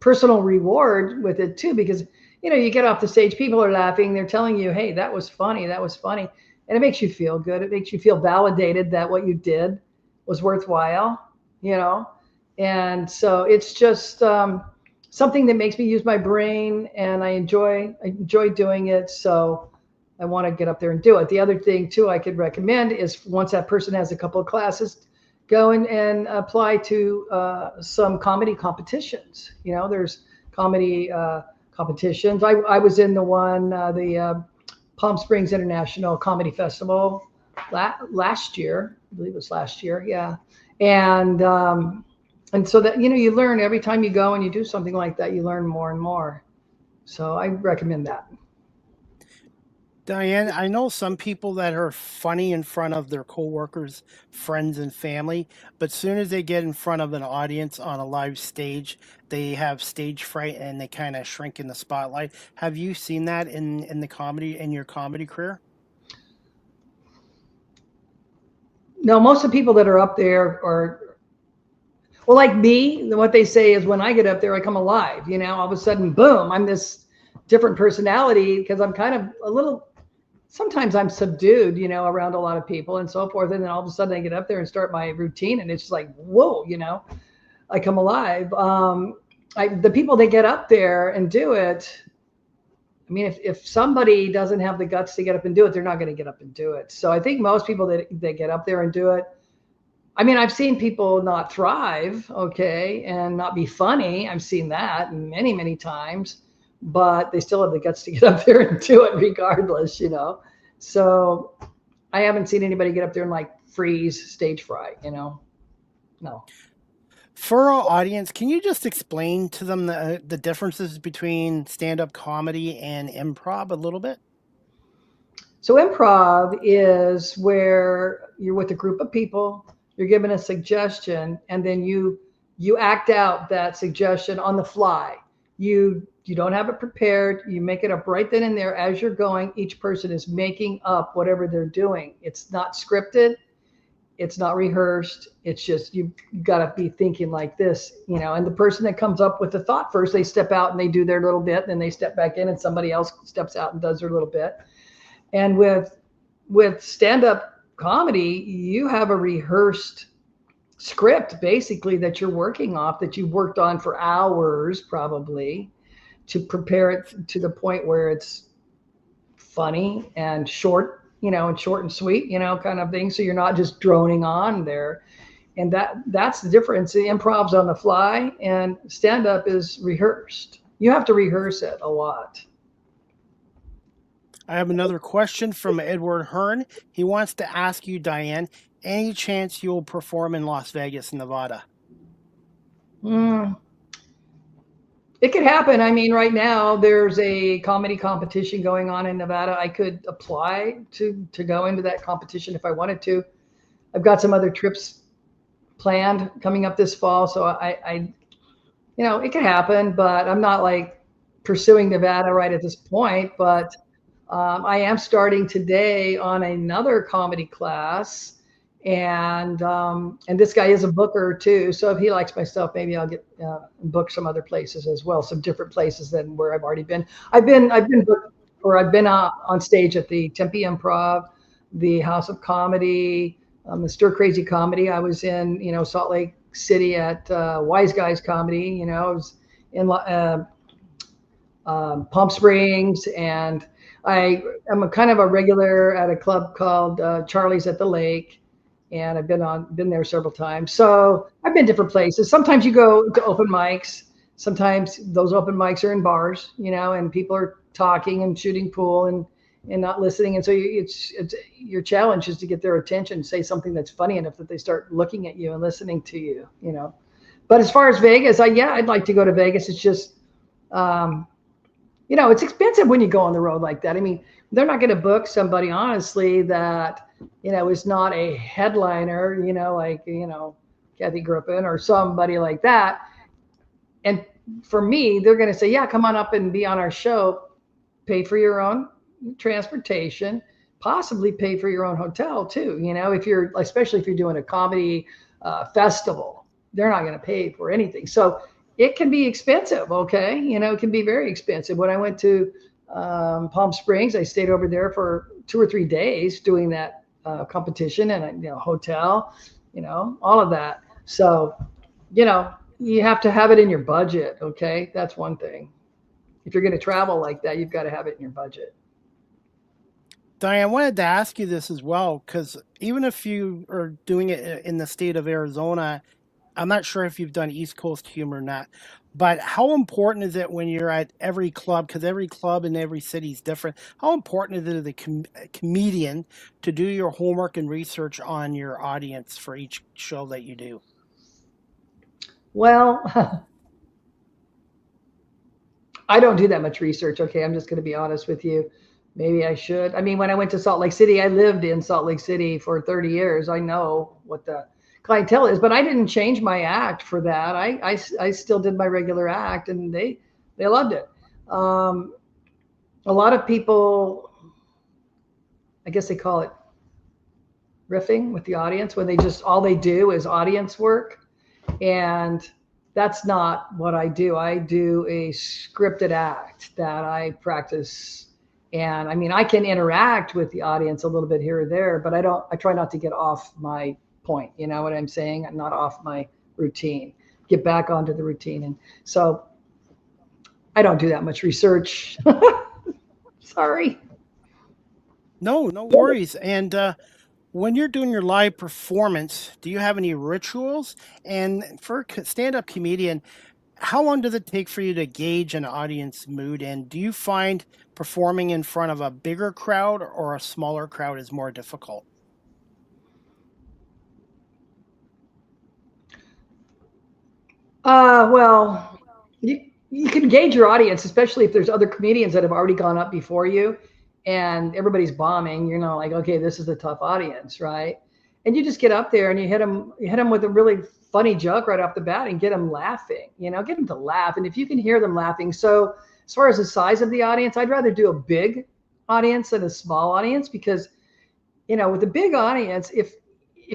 personal reward with it too, because, you get off the stage, people are laughing, they're telling you, hey, that was funny. And it makes you feel good. It makes you feel validated that what you did was worthwhile, And so it's just something that makes me use my brain, and I enjoy doing it. So I want to get up there and do it. The other thing too I could recommend is, once that person has a couple of classes, go and apply to some comedy competitions. There's comedy competitions. I was in the one, the Palm Springs International Comedy Festival last year. I believe it was last year. Yeah. And so that, you learn every time you go and you do something like that, you learn more and more. So I recommend that. Diane, I know some people that are funny in front of their coworkers, friends, and family, but soon as they get in front of an audience on a live stage, they have stage fright and they kind of shrink in the spotlight. Have you seen that in your comedy career? No, most of the people that are up there are, well, like me. What they say is, when I get up there, I come alive. All of a sudden, boom, I'm this different personality, because I'm kind of a little. Sometimes I'm subdued, around a lot of people and so forth. And then all of a sudden I get up there and start my routine, and it's just like, whoa, I come alive. The people that get up there and do it, I mean, if somebody doesn't have the guts to get up and do it, they're not going to get up and do it. So I think most people that get up there and do it, I mean, I've seen people not thrive, okay, and not be funny. I've seen that many, many times, but they still have the guts to get up there and do it regardless, you know. So I haven't seen anybody get up there and like freeze stage fright, you know. No. For our audience, can you just explain to them the differences between stand-up comedy and improv a little bit? So improv is where you're with a group of people, you're given a suggestion, and then you act out that suggestion on the fly. You don't have it prepared. You make it up right then and there as you're going. Each person is making up whatever they're doing. It's not scripted. It's not rehearsed. It's just you got to be thinking like this, you know. And the person that comes up with the thought first, they step out and they do their little bit, then they step back in, and somebody else steps out and does their little bit. And with stand-up comedy, you have a rehearsed script basically that you're working off, that you've worked on for hours probably, to prepare it to the point where it's funny and short, you know, and short and sweet, you know, kind of thing. So you're not just droning on there. And that's the difference. The improv's on the fly and stand-up is rehearsed. You have to rehearse it a lot. I have another question from Edward Hearn. He wants to ask you, Diane, any chance you'll perform in Las Vegas, Nevada? It could happen. I mean, right now there's a comedy competition going on in Nevada. I could apply to go into that competition if I wanted to. I've got some other trips planned coming up this fall, so I you know, it could happen, but I'm not like pursuing Nevada right at this point. But I am starting today on another comedy class. And this guy is a booker too. So if he likes my stuff, maybe I'll get booked some other places as well, some different places than where I've already been. I've been booked, or I've been on stage at the Tempe Improv, the House of Comedy, the Stir Crazy Comedy. I was in, you know, Salt Lake City at Wise Guys Comedy. You know, I was in Palm Springs, and I am a kind of a regular at a club called Charlie's at the Lake. And I've been there several times. So I've been different places. Sometimes you go to open mics. Sometimes those open mics are in bars, you know, and people are talking and shooting pool and not listening. And so it's your challenge is to get their attention, say something that's funny enough that they start looking at you and listening to you, you know. But as far as Vegas, I'd like to go to Vegas. It's just, you know, it's expensive when you go on the road like that. I mean, they're not going to book somebody, honestly, that, you know, is not a headliner, you know, like, you know, Kathy Griffin or somebody like that. And for me, they're going to say, yeah, come on up and be on our show, pay for your own transportation, possibly pay for your own hotel too. You know, especially if you're doing a comedy festival, they're not going to pay for anything. So it can be expensive. Okay. You know, it can be very expensive. When I went to Palm Springs, I stayed over there for 2 or 3 days doing that competition, and you know, hotel, you know, all of that. So, you know, you have to have it in your budget. Okay, that's one thing. If you're going to travel like that, you've got to have it in your budget. Diane, I wanted to ask you this as well, because even if you are doing it in the state of Arizona, I'm not sure if you've done East Coast humor or not, but how important is it when you're at every club, because every club in every city is different, how important is it as a comedian to do your homework and research on your audience for each show that you do? Well, I don't do that much research. Okay, I'm just going to be honest with you. Maybe I should. I mean, when I went to Salt Lake City, I lived in Salt Lake City for 30 years. I know what the clientele is, but I didn't change my act for that. I still did my regular act, and they loved it. A lot of people, I guess they call it riffing with the audience, when they just, all they do is audience work. And that's not what I do. I do a scripted act that I practice. And I mean, I can interact with the audience a little bit here or there, but I try not to get off my point. You know what I'm saying? I'm not off my routine, get back onto the routine. And so I don't do that much research. Sorry. No worries. And when you're doing your live performance, do you have any rituals? And for a stand-up comedian, how long does it take for you to gauge an audience mood? And do you find performing in front of a bigger crowd or a smaller crowd is more difficult? Well, you can gauge your audience, especially if there's other comedians that have already gone up before you and everybody's bombing, like, okay, this is a tough audience, right? And you just get up there and you hit them with a really funny joke right off the bat and get them laughing, get them to laugh. And if you can hear them laughing. So as far as the size of the audience, I'd rather do a big audience than a small audience because, with a big audience, if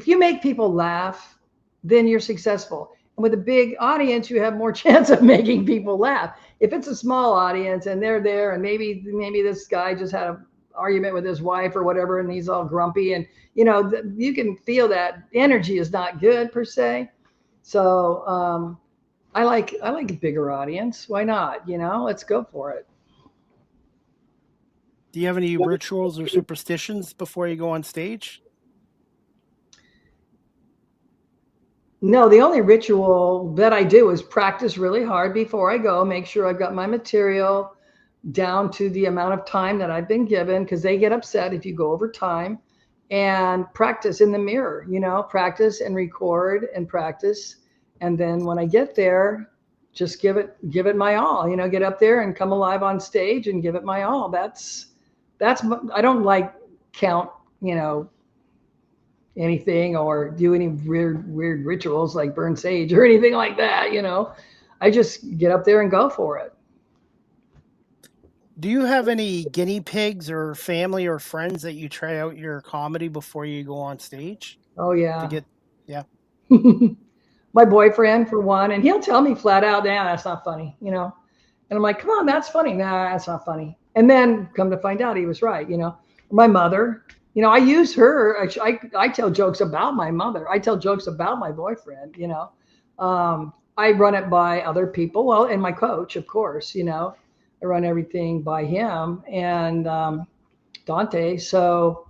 you make people laugh, then you're successful. And with a big audience, you have more chance of making people laugh. If it's a small audience and they're there and maybe this guy just had an argument with his wife or whatever, and he's all grumpy and, you can feel that energy is not good per se. So I like a bigger audience. Why not? Let's go for it. Do you have any rituals or superstitions before you go on stage? No, the only ritual that I do is practice really hard before I go, make sure I've got my material down to the amount of time that I've been given, because they get upset if you go over time, and practice in the mirror, practice and record and practice. And then when I get there, just give it my all, get up there and come alive on stage and give it my all. That's, I don't like count, anything or do any weird rituals like burn sage or anything like that. I just get up there and go for it. Do you have any guinea pigs or family or friends that you try out your comedy before you go on stage? Oh yeah. Yeah. My boyfriend for one, and he'll tell me flat out, "Nah, that's not funny," and I'm like, "Come on, that's funny." "Nah, that's not funny." And then come to find out he was right. My mother, I use her. I tell jokes about my mother. I tell jokes about my boyfriend. I run it by other people. Well, and my coach, of course. I run everything by him and Dante. So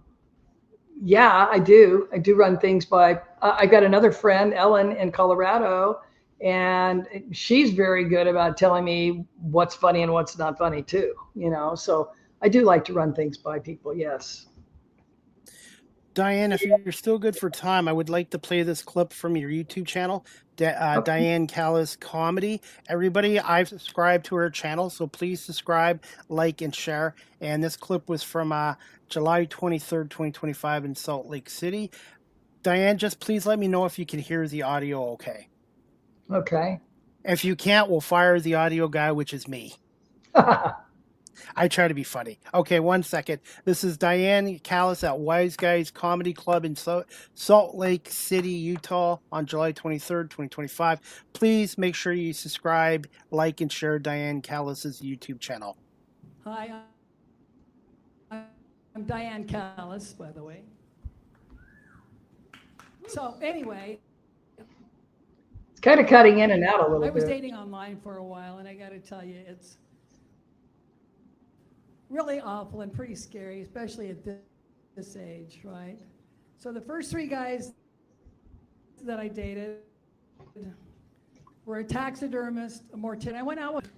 yeah, I do. I do run things by. I've got another friend, Ellen, in Colorado, and she's very good about telling me what's funny and what's not funny too. So I do like to run things by people. Yes. Diane, if you're still good for time, I would like to play this clip from your YouTube channel, Diane Callis Comedy. Everybody, I've subscribed to her channel, so please subscribe, like, and share. And this clip was from July 23rd, 2025 in Salt Lake City. Diane, just please let me know if you can hear the audio okay. Okay. If you can't, we'll fire the audio guy, which is me. I try to be funny. Okay, 1 second. This is Diane Callis at Wise Guys Comedy Club in Salt Lake City, Utah on July 23rd, 2025. Please make sure you subscribe, like, and share Diane Callis's YouTube channel. Hi, I'm Diane Callis, by the way. So anyway. It's kind of cutting in and out a little bit. I was dating online for a while, and I got to tell you, it's really awful and pretty scary, especially at this age, right? So the first 3 guys that I dated were a taxidermist, a mortician. I went out with.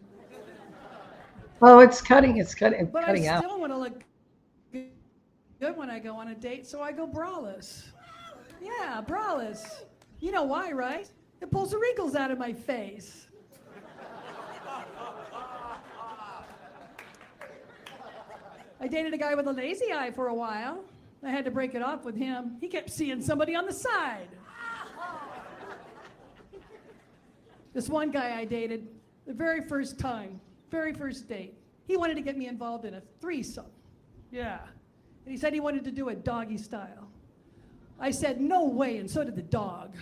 Oh, it's cutting out. But I still want to look good when I go on a date, so I go braless. Yeah, braless. You know why, right? It pulls the wrinkles out of my face. I dated a guy with a lazy eye for a while. I had to break it off with him. He kept seeing somebody on the side. This one guy I dated, the very first date, he wanted to get me involved in a threesome. Yeah. And he said he wanted to do it doggy style. I said, no way, and so did the dog.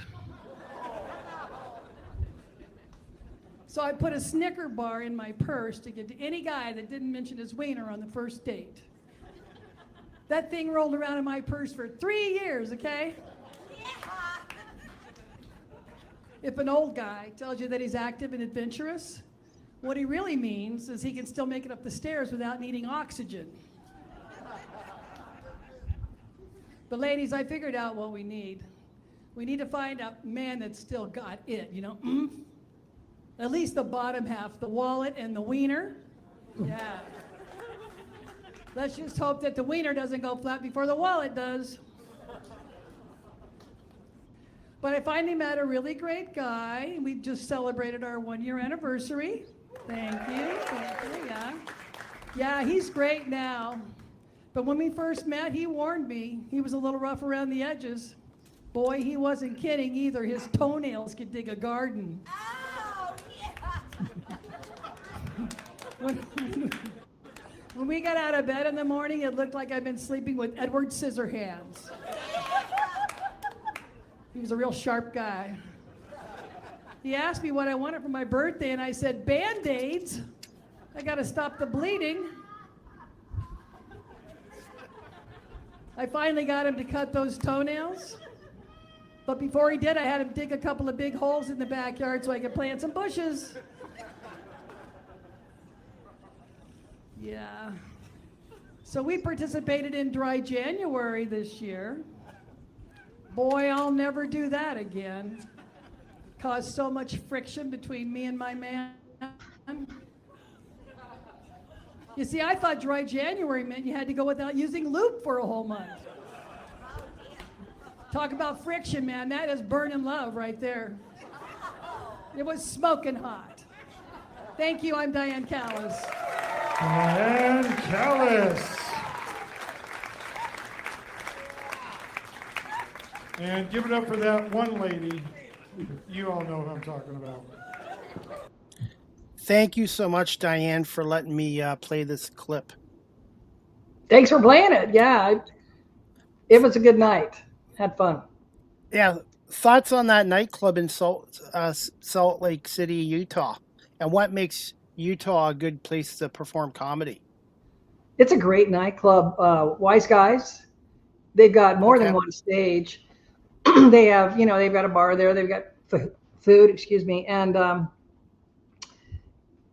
So I put a Snicker bar in my purse to give to any guy that didn't mention his wiener on the first date. That thing rolled around in my purse for 3 years, okay? If an old guy tells you that he's active and adventurous, What he really means is he can still make it up the stairs without needing oxygen. But ladies, I figured out what we need. We need to find a man that's still got it, you know? At least the bottom half, the wallet and the wiener. Yeah. Let's just hope that the wiener doesn't go flat before the wallet does. But I finally met a really great guy. We just celebrated our 1-year anniversary. Thank you. Yeah. Yeah, he's great now. But when we first met, he warned me. He was a little rough around the edges. Boy, he wasn't kidding either. His toenails could dig a garden. Oh, yeah. When we got out of bed in the morning, it looked like I'd been sleeping with Edward Scissorhands. He was a real sharp guy. He asked me what I wanted for my birthday, and I said, Band-Aids. I got to stop the bleeding. I finally got him to cut those toenails. But before he did, I had him dig a couple of big holes in the backyard so I could plant some bushes. Yeah. So we participated in Dry January this year. Boy, I'll never do that again. Caused so much friction between me and my man. You see, I thought Dry January meant you had to go without using lube for a whole month. Talk about friction, man. That is burning love right there. It was smoking hot. Thank you. I'm Diane Callis. Diane Callis. And give it up for that one lady. You all know who I'm talking about. Thank you so much, Diane, for letting me play this clip. Thanks for playing it. Yeah, it was a good night. Had fun. Yeah, thoughts on that nightclub in Salt Lake City, Utah, and what makes Utah a good place to perform comedy? It's a great nightclub. Wise Guys. They've got more than one stage. They have, they've got a bar there. They've got food, and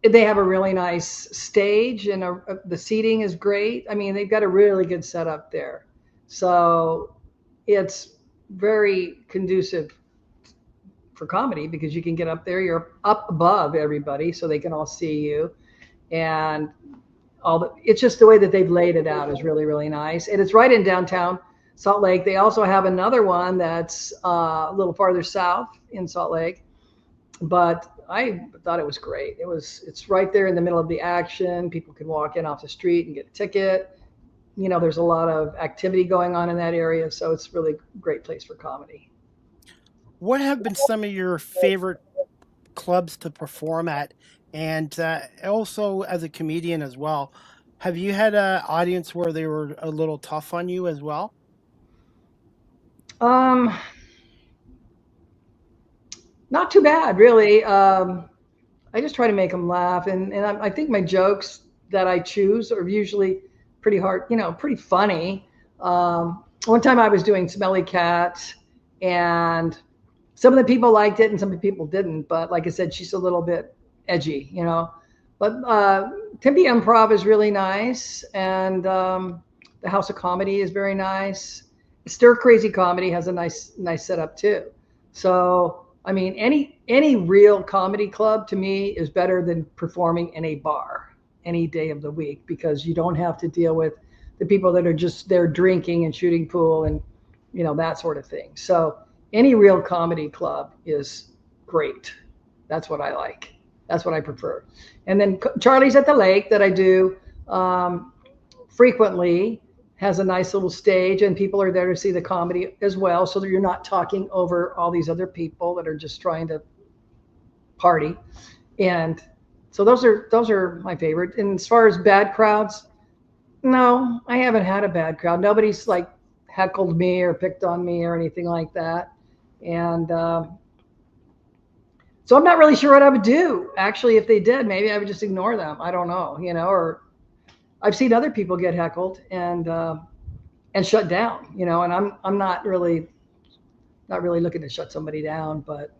they have a really nice stage, and the seating is great. I mean, they've got a really good setup there. So it's very conducive for comedy because you can get up there. You're up above everybody so they can all see you. And it's just the way that they've laid it out is really, really nice. And it's right in downtown Salt Lake. They also have another one that's a little farther south in Salt Lake, but I thought it was great. It's right there in the middle of the action. People can walk in off the street and get a ticket. There's a lot of activity going on in that area, so it's really a great place for comedy. What have been some of your favorite clubs to perform at? And also as a comedian as well, have you had an audience where they were a little tough on you as well? Not too bad, really. I just try to make them laugh. And I think my jokes that I choose are usually pretty hard, pretty funny. One time I was doing Smelly Cat, and some of the people liked it and some of the people didn't. But like I said, she's a little bit edgy, But Tempe Improv is really nice, and the House of Comedy is very nice. Stir Crazy Comedy has a nice setup too. So I mean, any real comedy club to me is better than performing in a bar any day of the week, because you don't have to deal with the people that are just there drinking and shooting pool and that sort of thing. So any real comedy club is great. That's what I like. That's what I prefer. And then Charlie's at the Lake, that I do frequently, has a nice little stage, and people are there to see the comedy as well, so that you're not talking over all these other people that are just trying to party. And so those are my favorite. And as far as bad crowds, no, I haven't had a bad crowd. Nobody's like heckled me or picked on me or anything like that. And so I'm not really sure what I would do. Actually, if they did, maybe I would just ignore them. I don't know, or I've seen other people get heckled and shut down, and I'm not really looking to shut somebody down, but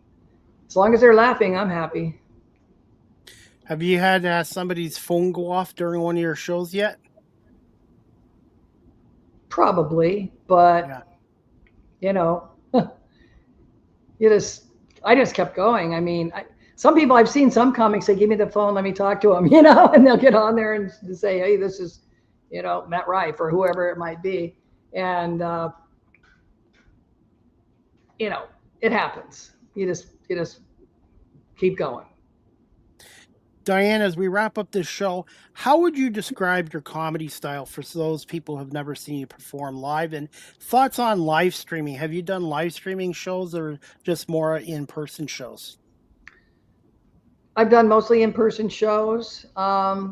as long as they're laughing, I'm happy. Have you had somebody's phone go off during one of your shows yet? Probably, but Yeah. you know, I just kept going. I mean, some people, I've seen some comics say, give me the phone, let me talk to them, and they'll get on there and say, hey, this is, Matt Rife or whoever it might be. And, it happens. You just keep going. Diane, as we wrap up this show, how would you describe your comedy style for those people who have never seen you perform live? And thoughts on live streaming? Have you done live streaming shows or just more in-person shows? I've done mostly in-person shows. I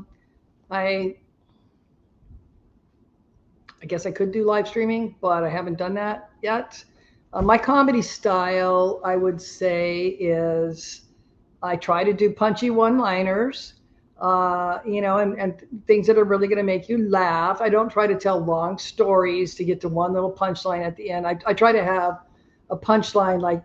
guess I could do live streaming, but I haven't done that yet. My comedy style, I would say, is I try to do punchy one-liners, and things that are really going to make you laugh. I don't try to tell long stories to get to one little punchline at the end. I try to have a punchline like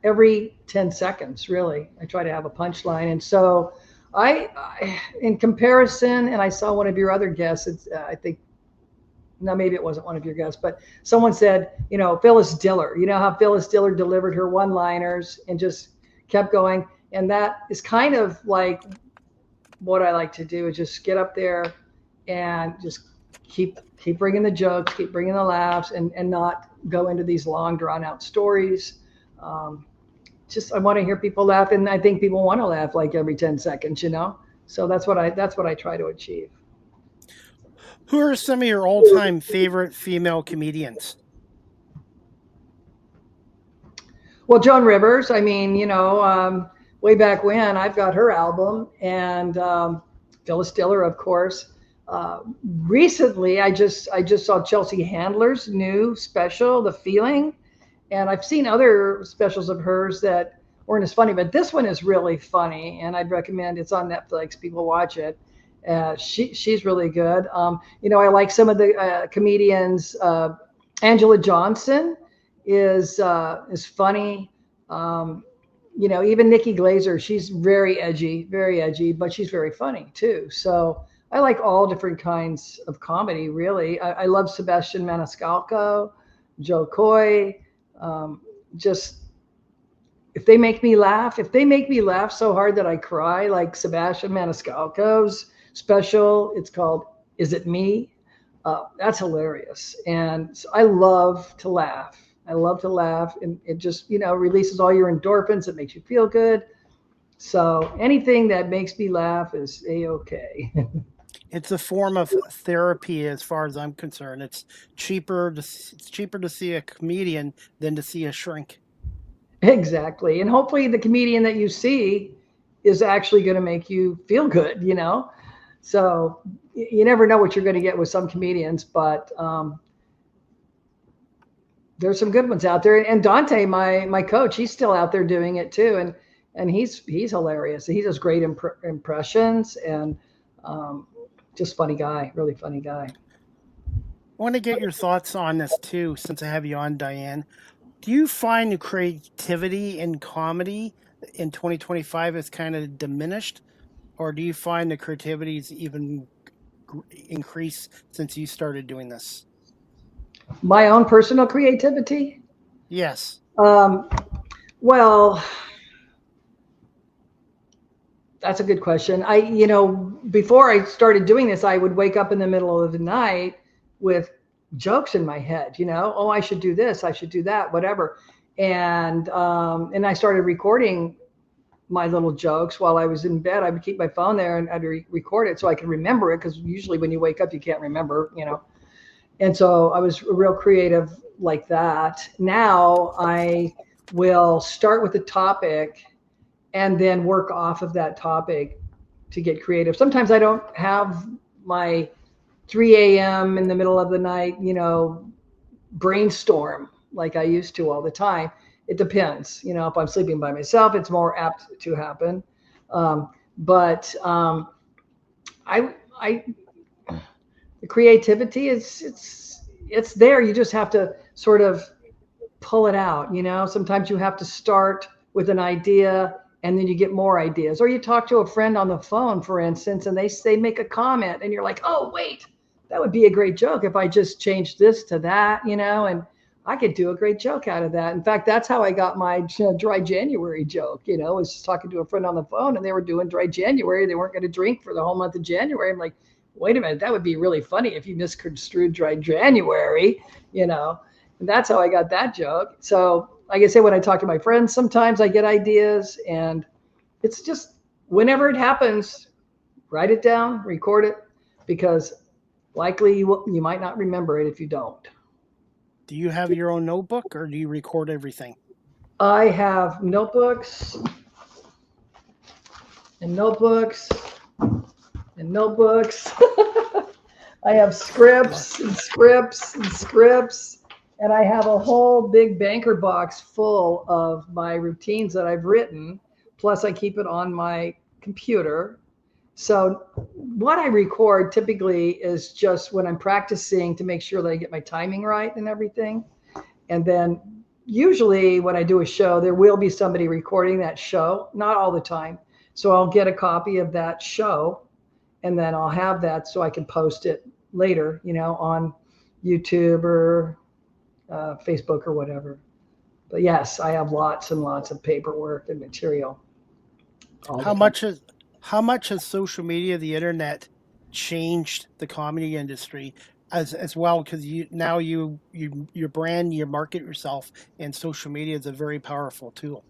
every 10 seconds, really. I try to have a punchline. And so I in comparison, and I saw one of your other guests, I think, no, maybe it wasn't one of your guests, but someone said, Phyllis Diller, how Phyllis Diller delivered her one-liners and just kept going. And that is kind of like what I like to do, is just get up there and just keep bringing the jokes, keep bringing the laughs, and not go into these long drawn out stories. I want to hear people laugh, and I think people want to laugh like every 10 seconds, So that's what I try to achieve. Who are some of your all-time favorite female comedians? Well, Joan Rivers, I mean, way back when, I've got her album, and Phyllis Diller, of course. Recently, I just saw Chelsea Handler's new special, The Feeling, and I've seen other specials of hers that weren't as funny, but this one is really funny, and I'd recommend. It's on Netflix. People watch it. She's really good. I like some of the comedians. Angela Johnson is funny. Even Nikki Glaser, she's very edgy, but she's very funny too. So I like all different kinds of comedy, really. I love Sebastian Maniscalco, Joe Coy. Just if they make me laugh so hard that I cry, like Sebastian Maniscalco's special, it's called Is It Me? That's hilarious. And so I love to laugh. And it just, releases all your endorphins. It makes you feel good. So anything that makes me laugh is A-okay. It's a form of therapy as far as I'm concerned. It's cheaper to see a comedian than to see a shrink. Exactly. And hopefully the comedian that you see is actually going to make you feel good, So you never know what you're going to get with some comedians, but there's some good ones out there. And Dante, my coach, he's still out there doing it too. And he's hilarious. He does great impressions, and just funny guy, really funny guy. I want to get your thoughts on this too, since I have you on, Diane. Do you find the creativity in comedy in 2025 is kind of diminished, or do you find the creativity is even increased since you started doing this? My own personal creativity? Yes. Well, that's a good question. Before I started doing this, I would wake up in the middle of the night with jokes in my head, oh, I should do this, I should do that, whatever. And I started recording my little jokes while I was in bed. I would keep my phone there and I'd record it so I could remember it, because usually when you wake up, you can't remember, And so I was real creative like that. Now I will start with a topic and then work off of that topic to get creative. Sometimes I don't have my 3 a.m. in the middle of the night, brainstorm like I used to all the time. It depends. If I'm sleeping by myself, it's more apt to happen. But the creativity it's there. You just have to sort of pull it out. Sometimes you have to start with an idea and then you get more ideas. Or you talk to a friend on the phone, for instance, and they make a comment, and you're like, oh, wait, that would be a great joke if I just changed this to that, and I could do a great joke out of that. In fact, that's how I got my dry January joke. I was just talking to a friend on the phone, and they were doing dry January. They weren't going to drink for the whole month of January. I'm like, wait a minute, that would be really funny if you misconstrued dry January, and that's how I got that joke. So like I say, when I talk to my friends, sometimes I get ideas, and it's just whenever it happens, write it down, record it, because likely you might not remember it if you don't. Do you have your own notebook, or do you record everything? I have notebooks and notebooks and notebooks. I have scripts and scripts and scripts. And I have a whole big banker box full of my routines that I've written. Plus I keep it on my computer. So what I record typically is just when I'm practicing to make sure that I get my timing right and everything. And then usually when I do a show, there will be somebody recording that show, not all the time. So I'll get a copy of that show, and then I'll have that so I can post it later, on YouTube or Facebook or whatever. But yes, I have lots and lots of paperwork and material. How much has social media, the internet, changed the comedy industry as well? Because your brand, you market yourself, and social media is a very powerful tool.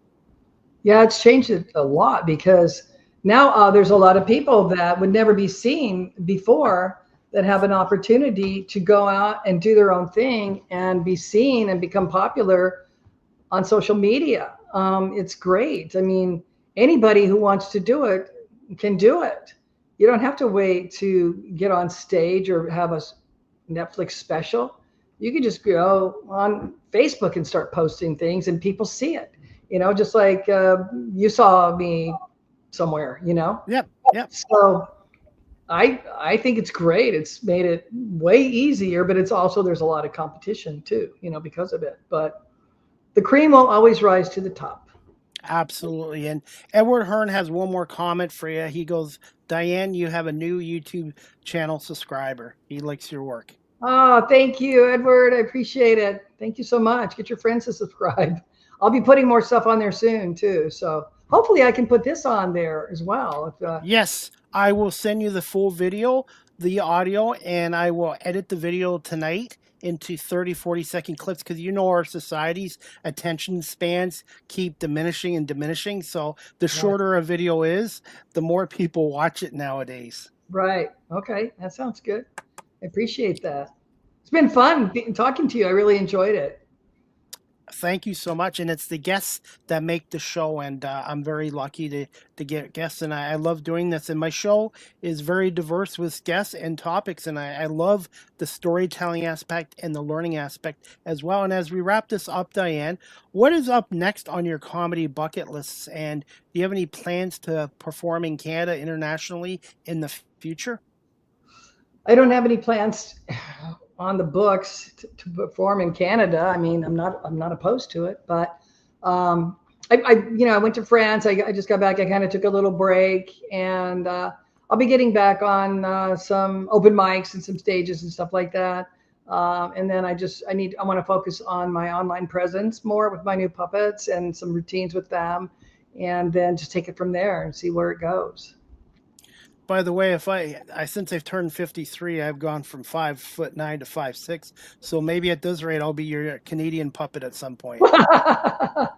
Yeah, it's changed it a lot, because now there's a lot of people that would never be seen before that have an opportunity to go out and do their own thing and be seen and become popular on social media. It's great. I mean, anybody who wants to do it can do it. You don't have to wait to get on stage or have a Netflix special. You can just go on Facebook and start posting things, and people see it, just like you saw me somewhere, Yep. So I think it's great. It's made it way easier, but it's also, there's a lot of competition too, because of it. But the cream will always rise to the top. Absolutely. And Edward Hearn has one more comment for you. He goes, Diane, you have a new YouTube channel subscriber. He likes your work. Oh, thank you, Edward. I appreciate it. Thank you so much. Get your friends to subscribe. I'll be putting more stuff on there soon too. So hopefully I can put this on there as well. Yes, I will send you the full video, the audio, and I will edit the video tonight into 30, 40-second clips, because our society's attention spans keep diminishing and diminishing. So the shorter a video is, the more people watch it nowadays. Right. Okay. That sounds good. I appreciate that. It's been fun talking to you. I really enjoyed it. Thank you so much. And it's the guests that make the show. And I'm very lucky to get guests. And I love doing this. And my show is very diverse with guests and topics. And I love the storytelling aspect and the learning aspect as well. And as we wrap this up, Diane, what is up next on your comedy bucket lists? And do you have any plans to perform in Canada internationally in the future? I don't have any plans on the books to perform in Canada. I mean, I'm not opposed to it, but I went to France. I just got back. I kind of took a little break, and I'll be getting back on some open mics and some stages and stuff like that. And then I want to focus on my online presence more with my new puppets and some routines with them, and then just take it from there and see where it goes. By the way, if I since I've turned 53, I've gone from 5'9" to 5'6". So maybe at this rate, I'll be your Canadian puppet at some point. I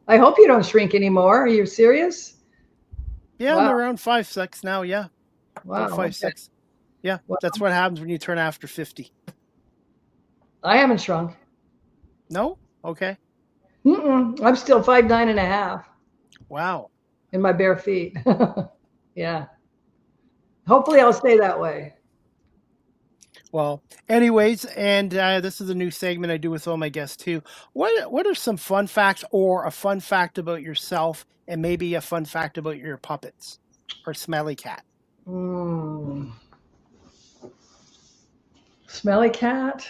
hope you don't shrink anymore. Are you serious? Yeah, wow. I'm around 5'6" now. Yeah, wow, 5'6". Okay. Yeah, wow. That's what happens when you turn after 50. I haven't shrunk. No? Okay. I'm still 5'9.5". Wow. In my bare feet. Yeah. Hopefully I'll stay that way. Well, anyways, and this is a new segment I do with all my guests too. What are some fun facts, or a fun fact about yourself, and maybe a fun fact about your puppets or Smelly Cat? Smelly Cat.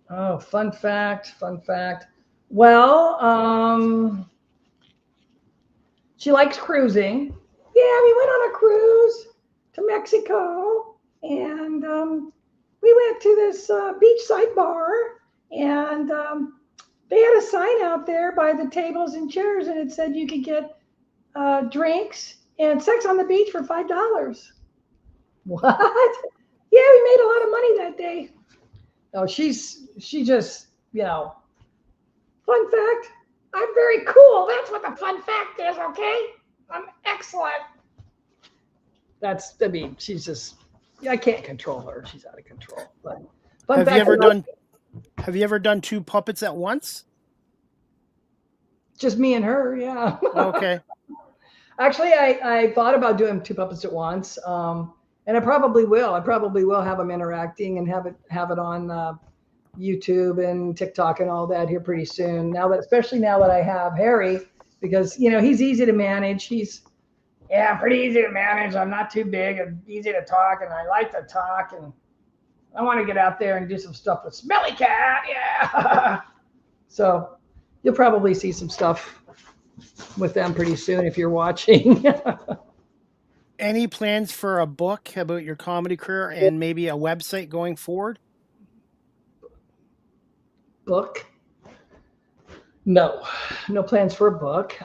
Oh, fun fact. Well, She likes cruising. Yeah, we went on a cruise to Mexico, and we went to this beachside bar, and they had a sign out there by the tables and chairs, and it said you could get drinks and sex on the beach for $5. What? Yeah, we made a lot of money that day. No, she just, fun fact, I'm very cool. That's what the fun fact is, okay? I'm excellent. She's just, I can't control her. She's out of control. But fun fact, have you ever done two puppets at once? Just me and her, yeah. Okay. Actually, I thought about doing two puppets at once, and I probably will. I probably will have them interacting and have it on YouTube and TikTok and all that here pretty soon. Especially now that I have Harry, because he's easy to manage. He's pretty easy to manage. I'm not too big and easy to talk, and I like to talk, and I want to get out there and do some stuff with Smelly Cat. Yeah. So you'll probably see some stuff with them pretty soon if you're watching. Any plans for a book about your comedy career and maybe a website going forward? Book? No plans for a book.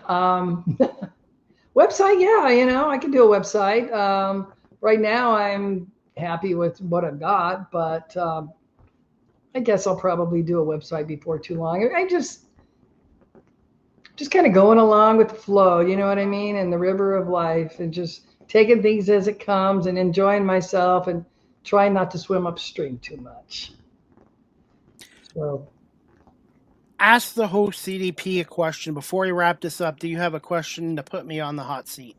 Website, yeah, I can do a website. Right now I'm happy with what I've got, but I guess I'll probably do a website before too long. I just kind of going along with the flow, you know what I mean? And the river of life, and just taking things as it comes and enjoying myself and trying not to swim upstream too much. So, ask the host CDP a question before we wrap this up. Do you have a question to put me on the hot seat?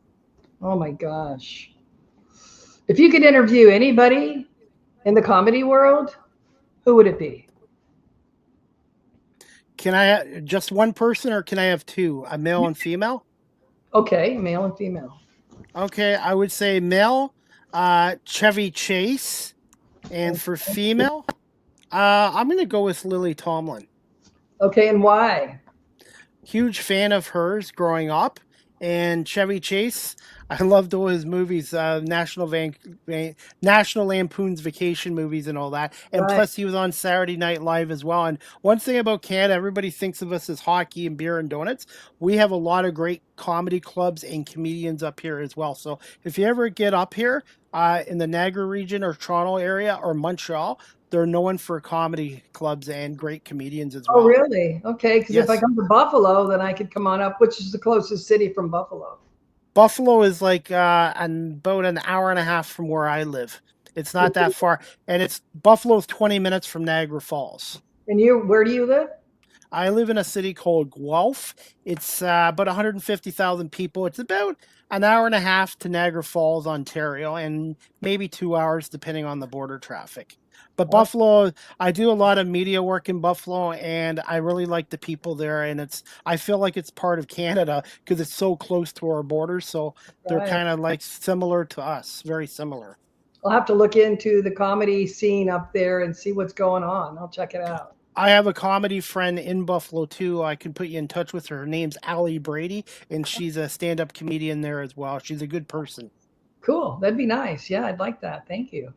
Oh my gosh. If you could interview anybody in the comedy world, who would it be? Can I just one person, or can I have two, a male and female? Okay, male and female. Okay, I would say male, Chevy Chase, and for female, I'm going to go with Lily Tomlin. Okay, and why? Huge fan of hers growing up, and Chevy Chase, I loved all his movies, National Lampoon's Vacation movies and all that. And Right. Plus, he was on Saturday Night Live as well. And one thing about Canada, everybody thinks of us as hockey and beer and donuts. We have a lot of great comedy clubs and comedians up here as well. So if you ever get up here in the Niagara region or Toronto area or Montreal, they're known for comedy clubs and great comedians as well. Oh, really? Okay, because Yes. if I come to Buffalo, then I could come on up. Which is the closest city from Buffalo? Buffalo is like about an hour and a half from where I live. It's not that far. And Buffalo's 20 minutes from Niagara Falls. And where do you live? I live in a city called Guelph. It's about 150,000 people. It's about an hour and a half to Niagara Falls, Ontario, and maybe 2 hours depending on the border traffic. But Buffalo, I do a lot of media work in Buffalo, and I really like the people there. And I feel like it's part of Canada because it's so close to our borders. So they're Right. kind of like similar to us, very similar. I'll have to look into the comedy scene up there and see what's going on. I'll check it out. I have a comedy friend in Buffalo too. I can put you in touch with her. Her name's Allie Brady, and she's a stand-up comedian there as well. She's a good person. Cool. That'd be nice. Yeah, I'd like that. Thank you.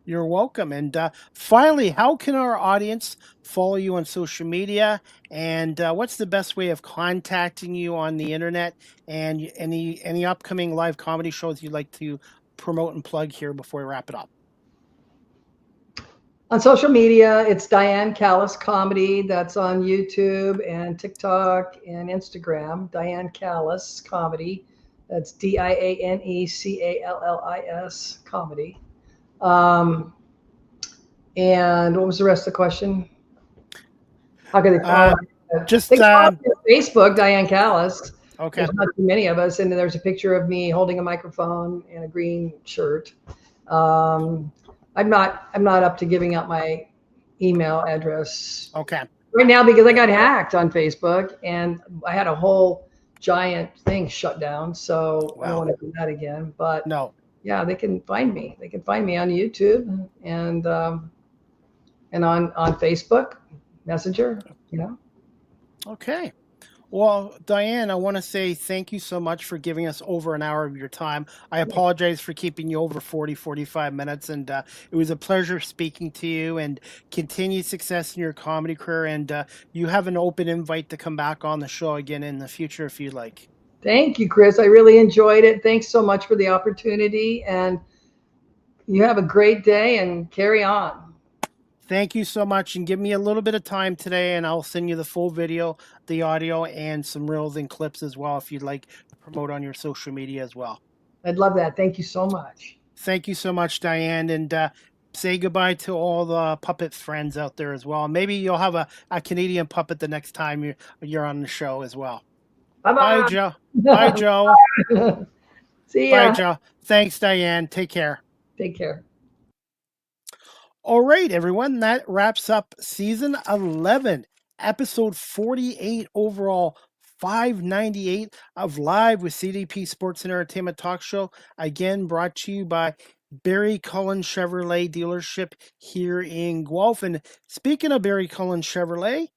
You're welcome. And finally, how can our audience follow you on social media? And what's the best way of contacting you on the internet? And any upcoming live comedy shows you'd like to promote and plug here before we wrap it up? On social media, it's Diane Callis Comedy. That's on YouTube and TikTok and Instagram. Diane Callis Comedy. That's DianeCallis Comedy. And what was the rest of the question? How can they follow? Just they can follow me on Facebook, Diane Callis. Okay. There's not too many of us, and there's a picture of me holding a microphone and a green shirt. I'm not up to giving out my email address Okay. right now because I got hacked on Facebook and I had a whole giant thing shut down. So I don't want to do that again. But No. yeah, they can find me. They can find me on YouTube and on Facebook Messenger. Okay. Well, Diane, I want to say thank you so much for giving us over an hour of your time. I apologize for keeping you over 45 minutes, and it was a pleasure speaking to you, and continued success in your comedy career. And you have an open invite to come back on the show again in the future if you'd like. Thank you, Chris. I really enjoyed it. Thanks so much for the opportunity, and you have a great day and carry on. Thank you so much, and give me a little bit of time today, and I'll send you the full video, the audio, and some reels and clips as well if you'd like to promote on your social media as well. I'd love that. Thank you so much. Thank you so much, Diane, and say goodbye to all the puppet friends out there as well. Maybe you'll have a Canadian puppet the next time you're on the show as well. Bye-bye. Bye, Joe. Bye, Joe. See ya. Bye, Joe. Thanks, Diane. Take care. Take care. All right, everyone. That wraps up season 11, episode 48 overall, 598 of Live with CDP Sports and Entertainment Talk Show. Again, brought to you by Barry Cullen Chevrolet dealership here in Guelph. And speaking of Barry Cullen Chevrolet,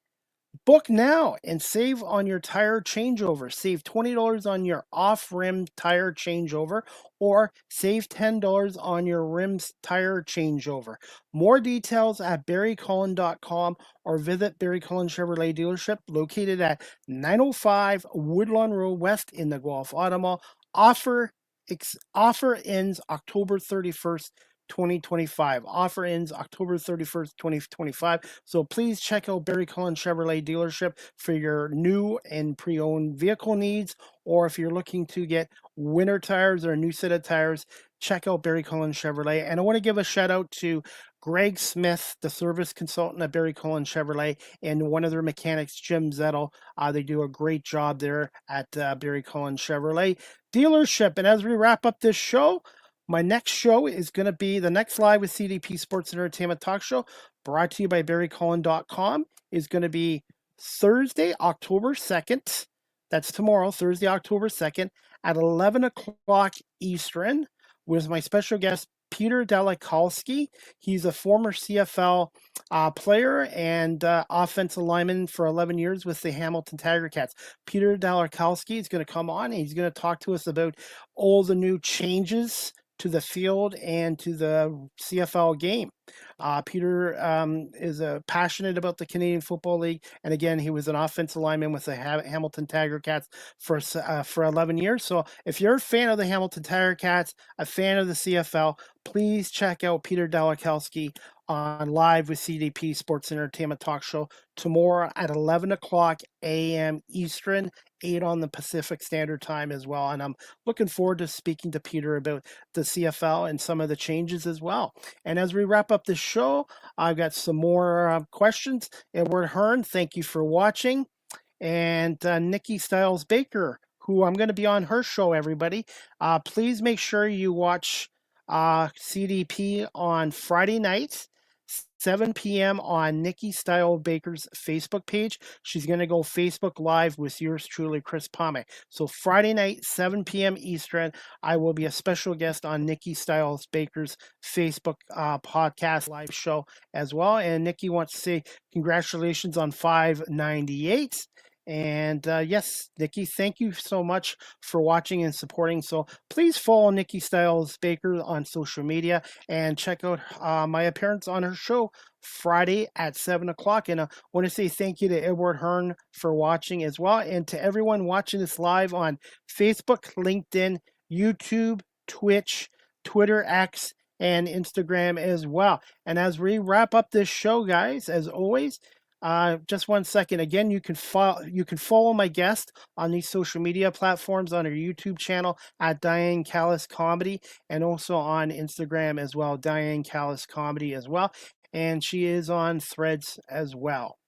book now and save on your tire changeover. Save $20 on your off-rim tire changeover, or save $10 on your rims tire changeover. More details at barrycullen.com or visit Barry Cullen Chevrolet dealership located at 905 Woodlawn Road West in the Guelph Auto Mall. Offer ends October 31st, 2025. Offer ends October 31st, 2025. So please check out Barry Cullen Chevrolet dealership for your new and pre-owned vehicle needs, or if you're looking to get winter tires or a new set of tires, check out Barry Cullen Chevrolet. And I want to give a shout out to Greg Smith, the service consultant at Barry Cullen Chevrolet, and one of their mechanics, Jim Zettel. They do a great job there at Barry Cullen Chevrolet dealership. And as we wrap up this show, my next show is going to be the next Live with CDP Sports and Entertainment Talk Show, brought to you by barrycullen.com, is going to be Thursday, October 2nd. That's tomorrow, Thursday, October 2nd, at 11 o'clock Eastern, with my special guest, Peter Delakalski. He's a former CFL player and offensive lineman for 11 years with the Hamilton Tiger Cats. Peter Delakalski is going to come on, and he's going to talk to us about all the new changes to the field and to the CFL game. Peter is passionate about the Canadian Football League, and again, he was an offensive lineman with the Hamilton Tiger Cats for 11 years. So if you're a fan of the Hamilton Tiger Cats, a fan of the CFL, please check out Peter Delakalski on Live with CDP Sports Entertainment Talk Show tomorrow at 11 o'clock a.m. Eastern, 8 on the Pacific Standard Time as well. And I'm looking forward to speaking to Peter about the CFL and some of the changes as well. And as we wrap up this show, I've got some more questions. Edward Hearn, thank you for watching. And Nikki Stiles Baker, who I'm going to be on her show, everybody. Please make sure you watch CDP on Friday night, 7 p.m. on Nikki Style Baker's Facebook page. She's going to go Facebook Live with yours truly, Chris Pame. So Friday night, 7 p.m. Eastern, I will be a special guest on Nikki Styles Baker's Facebook podcast live show as well. And Nikki wants to say congratulations on 598. And yes, Nikki, thank you so much for watching and supporting. So please follow Nikki Stiles Baker on social media and check out my appearance on her show Friday at 7 o'clock. And I want to say thank you to Edward Hearn for watching as well. And to everyone watching this live on Facebook, LinkedIn, YouTube, Twitch, Twitter, X, and Instagram as well. And as we wrap up this show, guys, as always, just 1 second. Again, you can follow my guest on these social media platforms on her YouTube channel at Diane Callis Comedy, and also on Instagram as well, Diane Callis Comedy as well. And she is on Threads as well.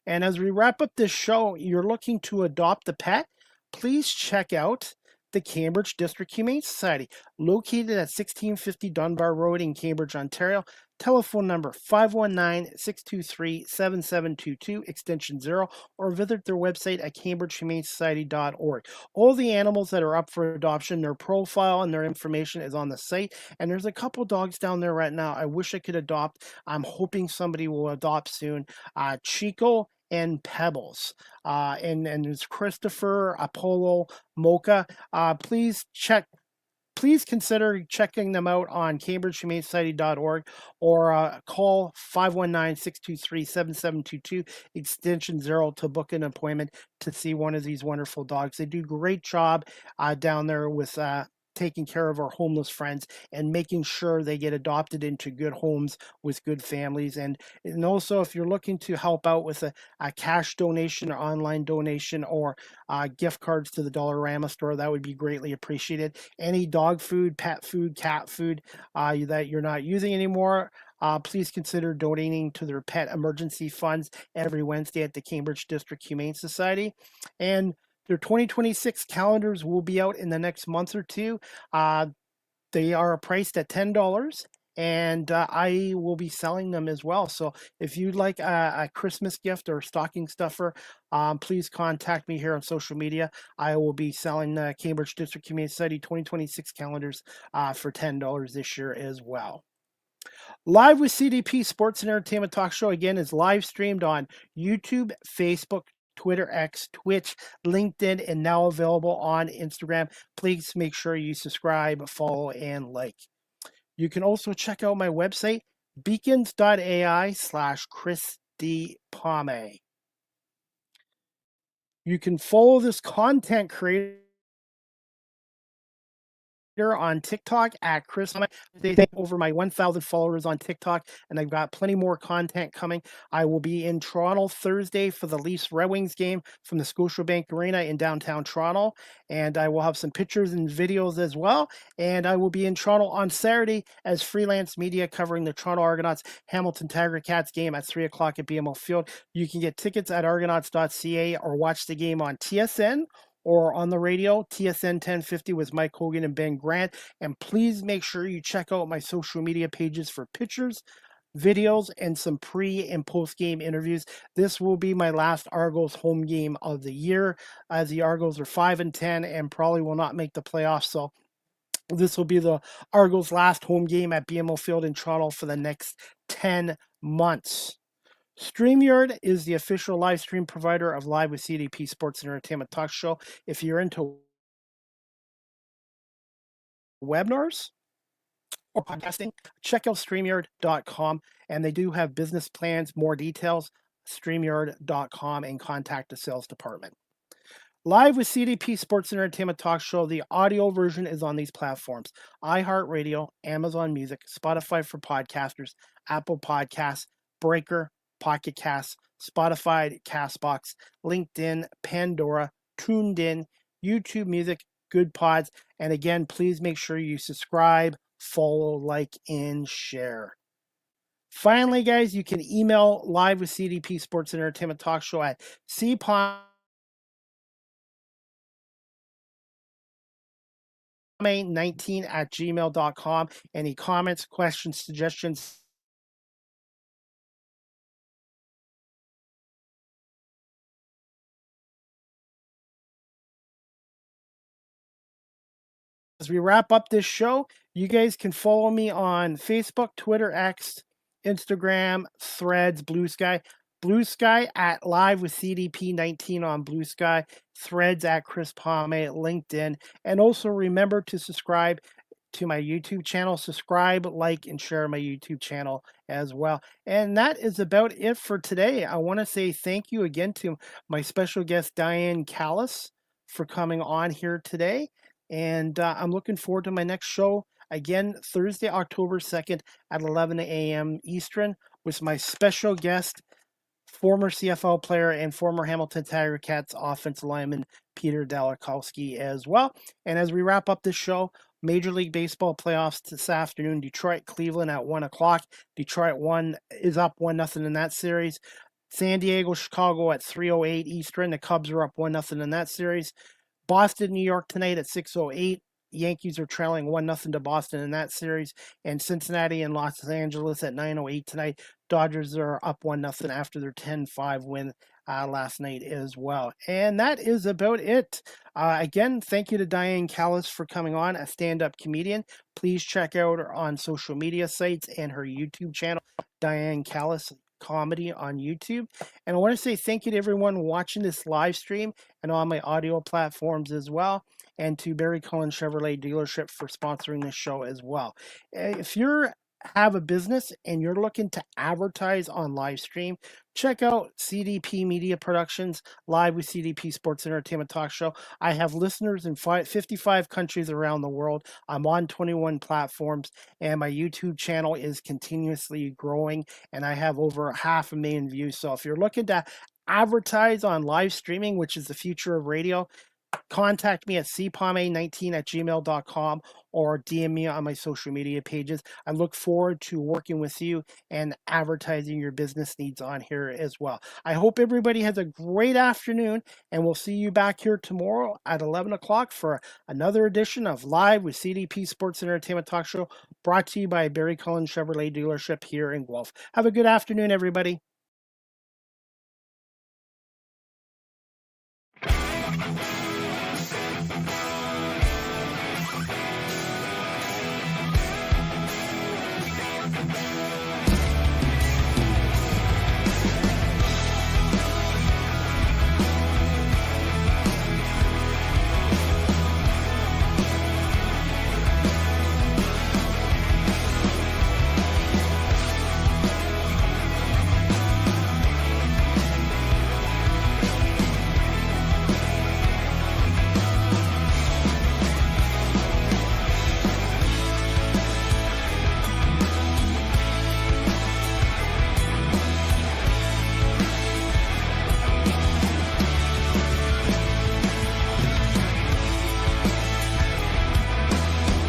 And as we wrap up this show, you're looking to adopt a pet, please check out the Cambridge District Humane Society, located at 1650 Dunbar Road in Cambridge, Ontario. Telephone number 519-623-7722, extension 0, or visit their website at cambridgehumanesociety.org. All the animals that are up for adoption, their profile and their information is on the site. And there's a couple dogs down there right now I wish I could adopt. I'm hoping somebody will adopt soon. Chico and Pebbles. And it's Christopher, Apollo, Mocha. Please consider checking them out on cambridgehumanesociety.org or call 519-623-7722 extension 0 to book an appointment to see one of these wonderful dogs. They do a great job down there with taking care of our homeless friends and making sure they get adopted into good homes with good families. And also, if you're looking to help out with a cash donation or online donation or gift cards to the Dollarama store, that would be greatly appreciated. Any dog food, pet food, cat food that you're not using anymore, please consider donating to their pet emergency funds every Wednesday at the Cambridge District Humane Society. And their 2026 calendars will be out in the next month or two. They are priced at $10, and I will be selling them as well. So if you'd like a Christmas gift or stocking stuffer, please contact me here on social media. I will be selling the Cambridge District Humane Society 2026 calendars for $10 this year as well. Live with CDP Sports and Entertainment Talk Show again is live streamed on YouTube, Facebook, Twitter, X, Twitch, LinkedIn, and now available on Instagram. Please make sure you subscribe, follow, and like. You can also check out my website, beacons.ai/Chris D. Palme. You can follow this content creator on TikTok at Chris. They take over my 1,000 followers on TikTok, and I've got plenty more content coming. I will be in Toronto Thursday for the Leafs Red Wings game from the Scotiabank Arena in downtown Toronto, and I will have some pictures and videos as well. And I will be in Toronto on Saturday as freelance media covering the Toronto Argonauts Hamilton Tiger Cats game at 3 o'clock at BMO Field. You can get tickets at argonauts.ca or watch the game on TSN or on the radio, TSN 1050 with Mike Hogan and Ben Grant. And please make sure you check out my social media pages for pictures, videos, and some pre and post game interviews. This will be my last Argos home game of the year, as the Argos are 5-10 and probably will not make the playoffs. So this will be the Argos' last home game at BMO Field in Toronto for the next 10 months. StreamYard is the official live stream provider of Live with CDP Sports and Entertainment Talk Show. If you're into webinars or podcasting, check out StreamYard.com, and they do have business plans, more details, StreamYard.com, and contact the sales department. Live with CDP Sports and Entertainment Talk Show, the audio version is on these platforms: iHeartRadio, Amazon Music, Spotify for podcasters, Apple Podcasts, Breaker, Pocket Casts, Spotify, Castbox, LinkedIn, Pandora, Tuned In, YouTube Music, Good Pods. And again, please make sure you subscribe, follow, like, and share. Finally, guys, you can email Live with CDP Sports and Entertainment Talk Show at cpalme19@gmail.com. Any comments, questions, suggestions, as we wrap up this show, you guys can follow me on Facebook, Twitter, X, Instagram, Threads, Blue Sky. Blue Sky at Live with CDP19 on Blue Sky, Threads at Chris Palme, LinkedIn. And also remember to subscribe to my YouTube channel. Subscribe, like, and share my YouTube channel as well. And that is about it for today. I want to say thank you again to my special guest, Diane Callis, for coming on here today. And I'm looking forward to my next show, again, Thursday, October 2nd at 11 a.m. Eastern, with my special guest, former CFL player and former Hamilton Tiger Cats offensive lineman Peter Dalakowski as well. And as we wrap up this show, Major League Baseball playoffs this afternoon, Detroit, Cleveland at 1 o'clock. Detroit is up 1-0 in that series. San Diego, Chicago at 3:08 Eastern. The Cubs are up 1-0 in that series. Boston, New York tonight at 6:08. Yankees are trailing 1-0 to Boston in that series. And Cincinnati and Los Angeles at 9:08 tonight. Dodgers are up 1-0 after their 10-5 win last night as well. And that is about it. Again, thank you to Diane Callis for coming on, a stand-up comedian. Please check out her on social media sites and her YouTube channel, Diane Callis. Comedy on YouTube. And I want to say thank you to everyone watching this live stream and on my audio platforms as well, and to Barry Cullen Chevrolet Dealership for sponsoring this show as well. If you're have a business and you're looking to advertise on live stream, check out CDP Media Productions Live with CDP Sports Entertainment Talk Show. I have listeners in 55 countries around the world. I'm on 21 platforms, and my YouTube channel is continuously growing, and I have over 500,000 views. So if you're looking to advertise on live streaming, which is the future of radio, contact me at cpame19@gmail.com or DM me on my social media pages. I look forward to working with you and advertising your business needs on here as well. I hope everybody has a great afternoon, and we'll see you back here tomorrow at 11 o'clock for another edition of Live with CDP Sports Entertainment Talk Show, brought to you by Barry Cullen Chevrolet Dealership here in Guelph. Have a good afternoon, everybody.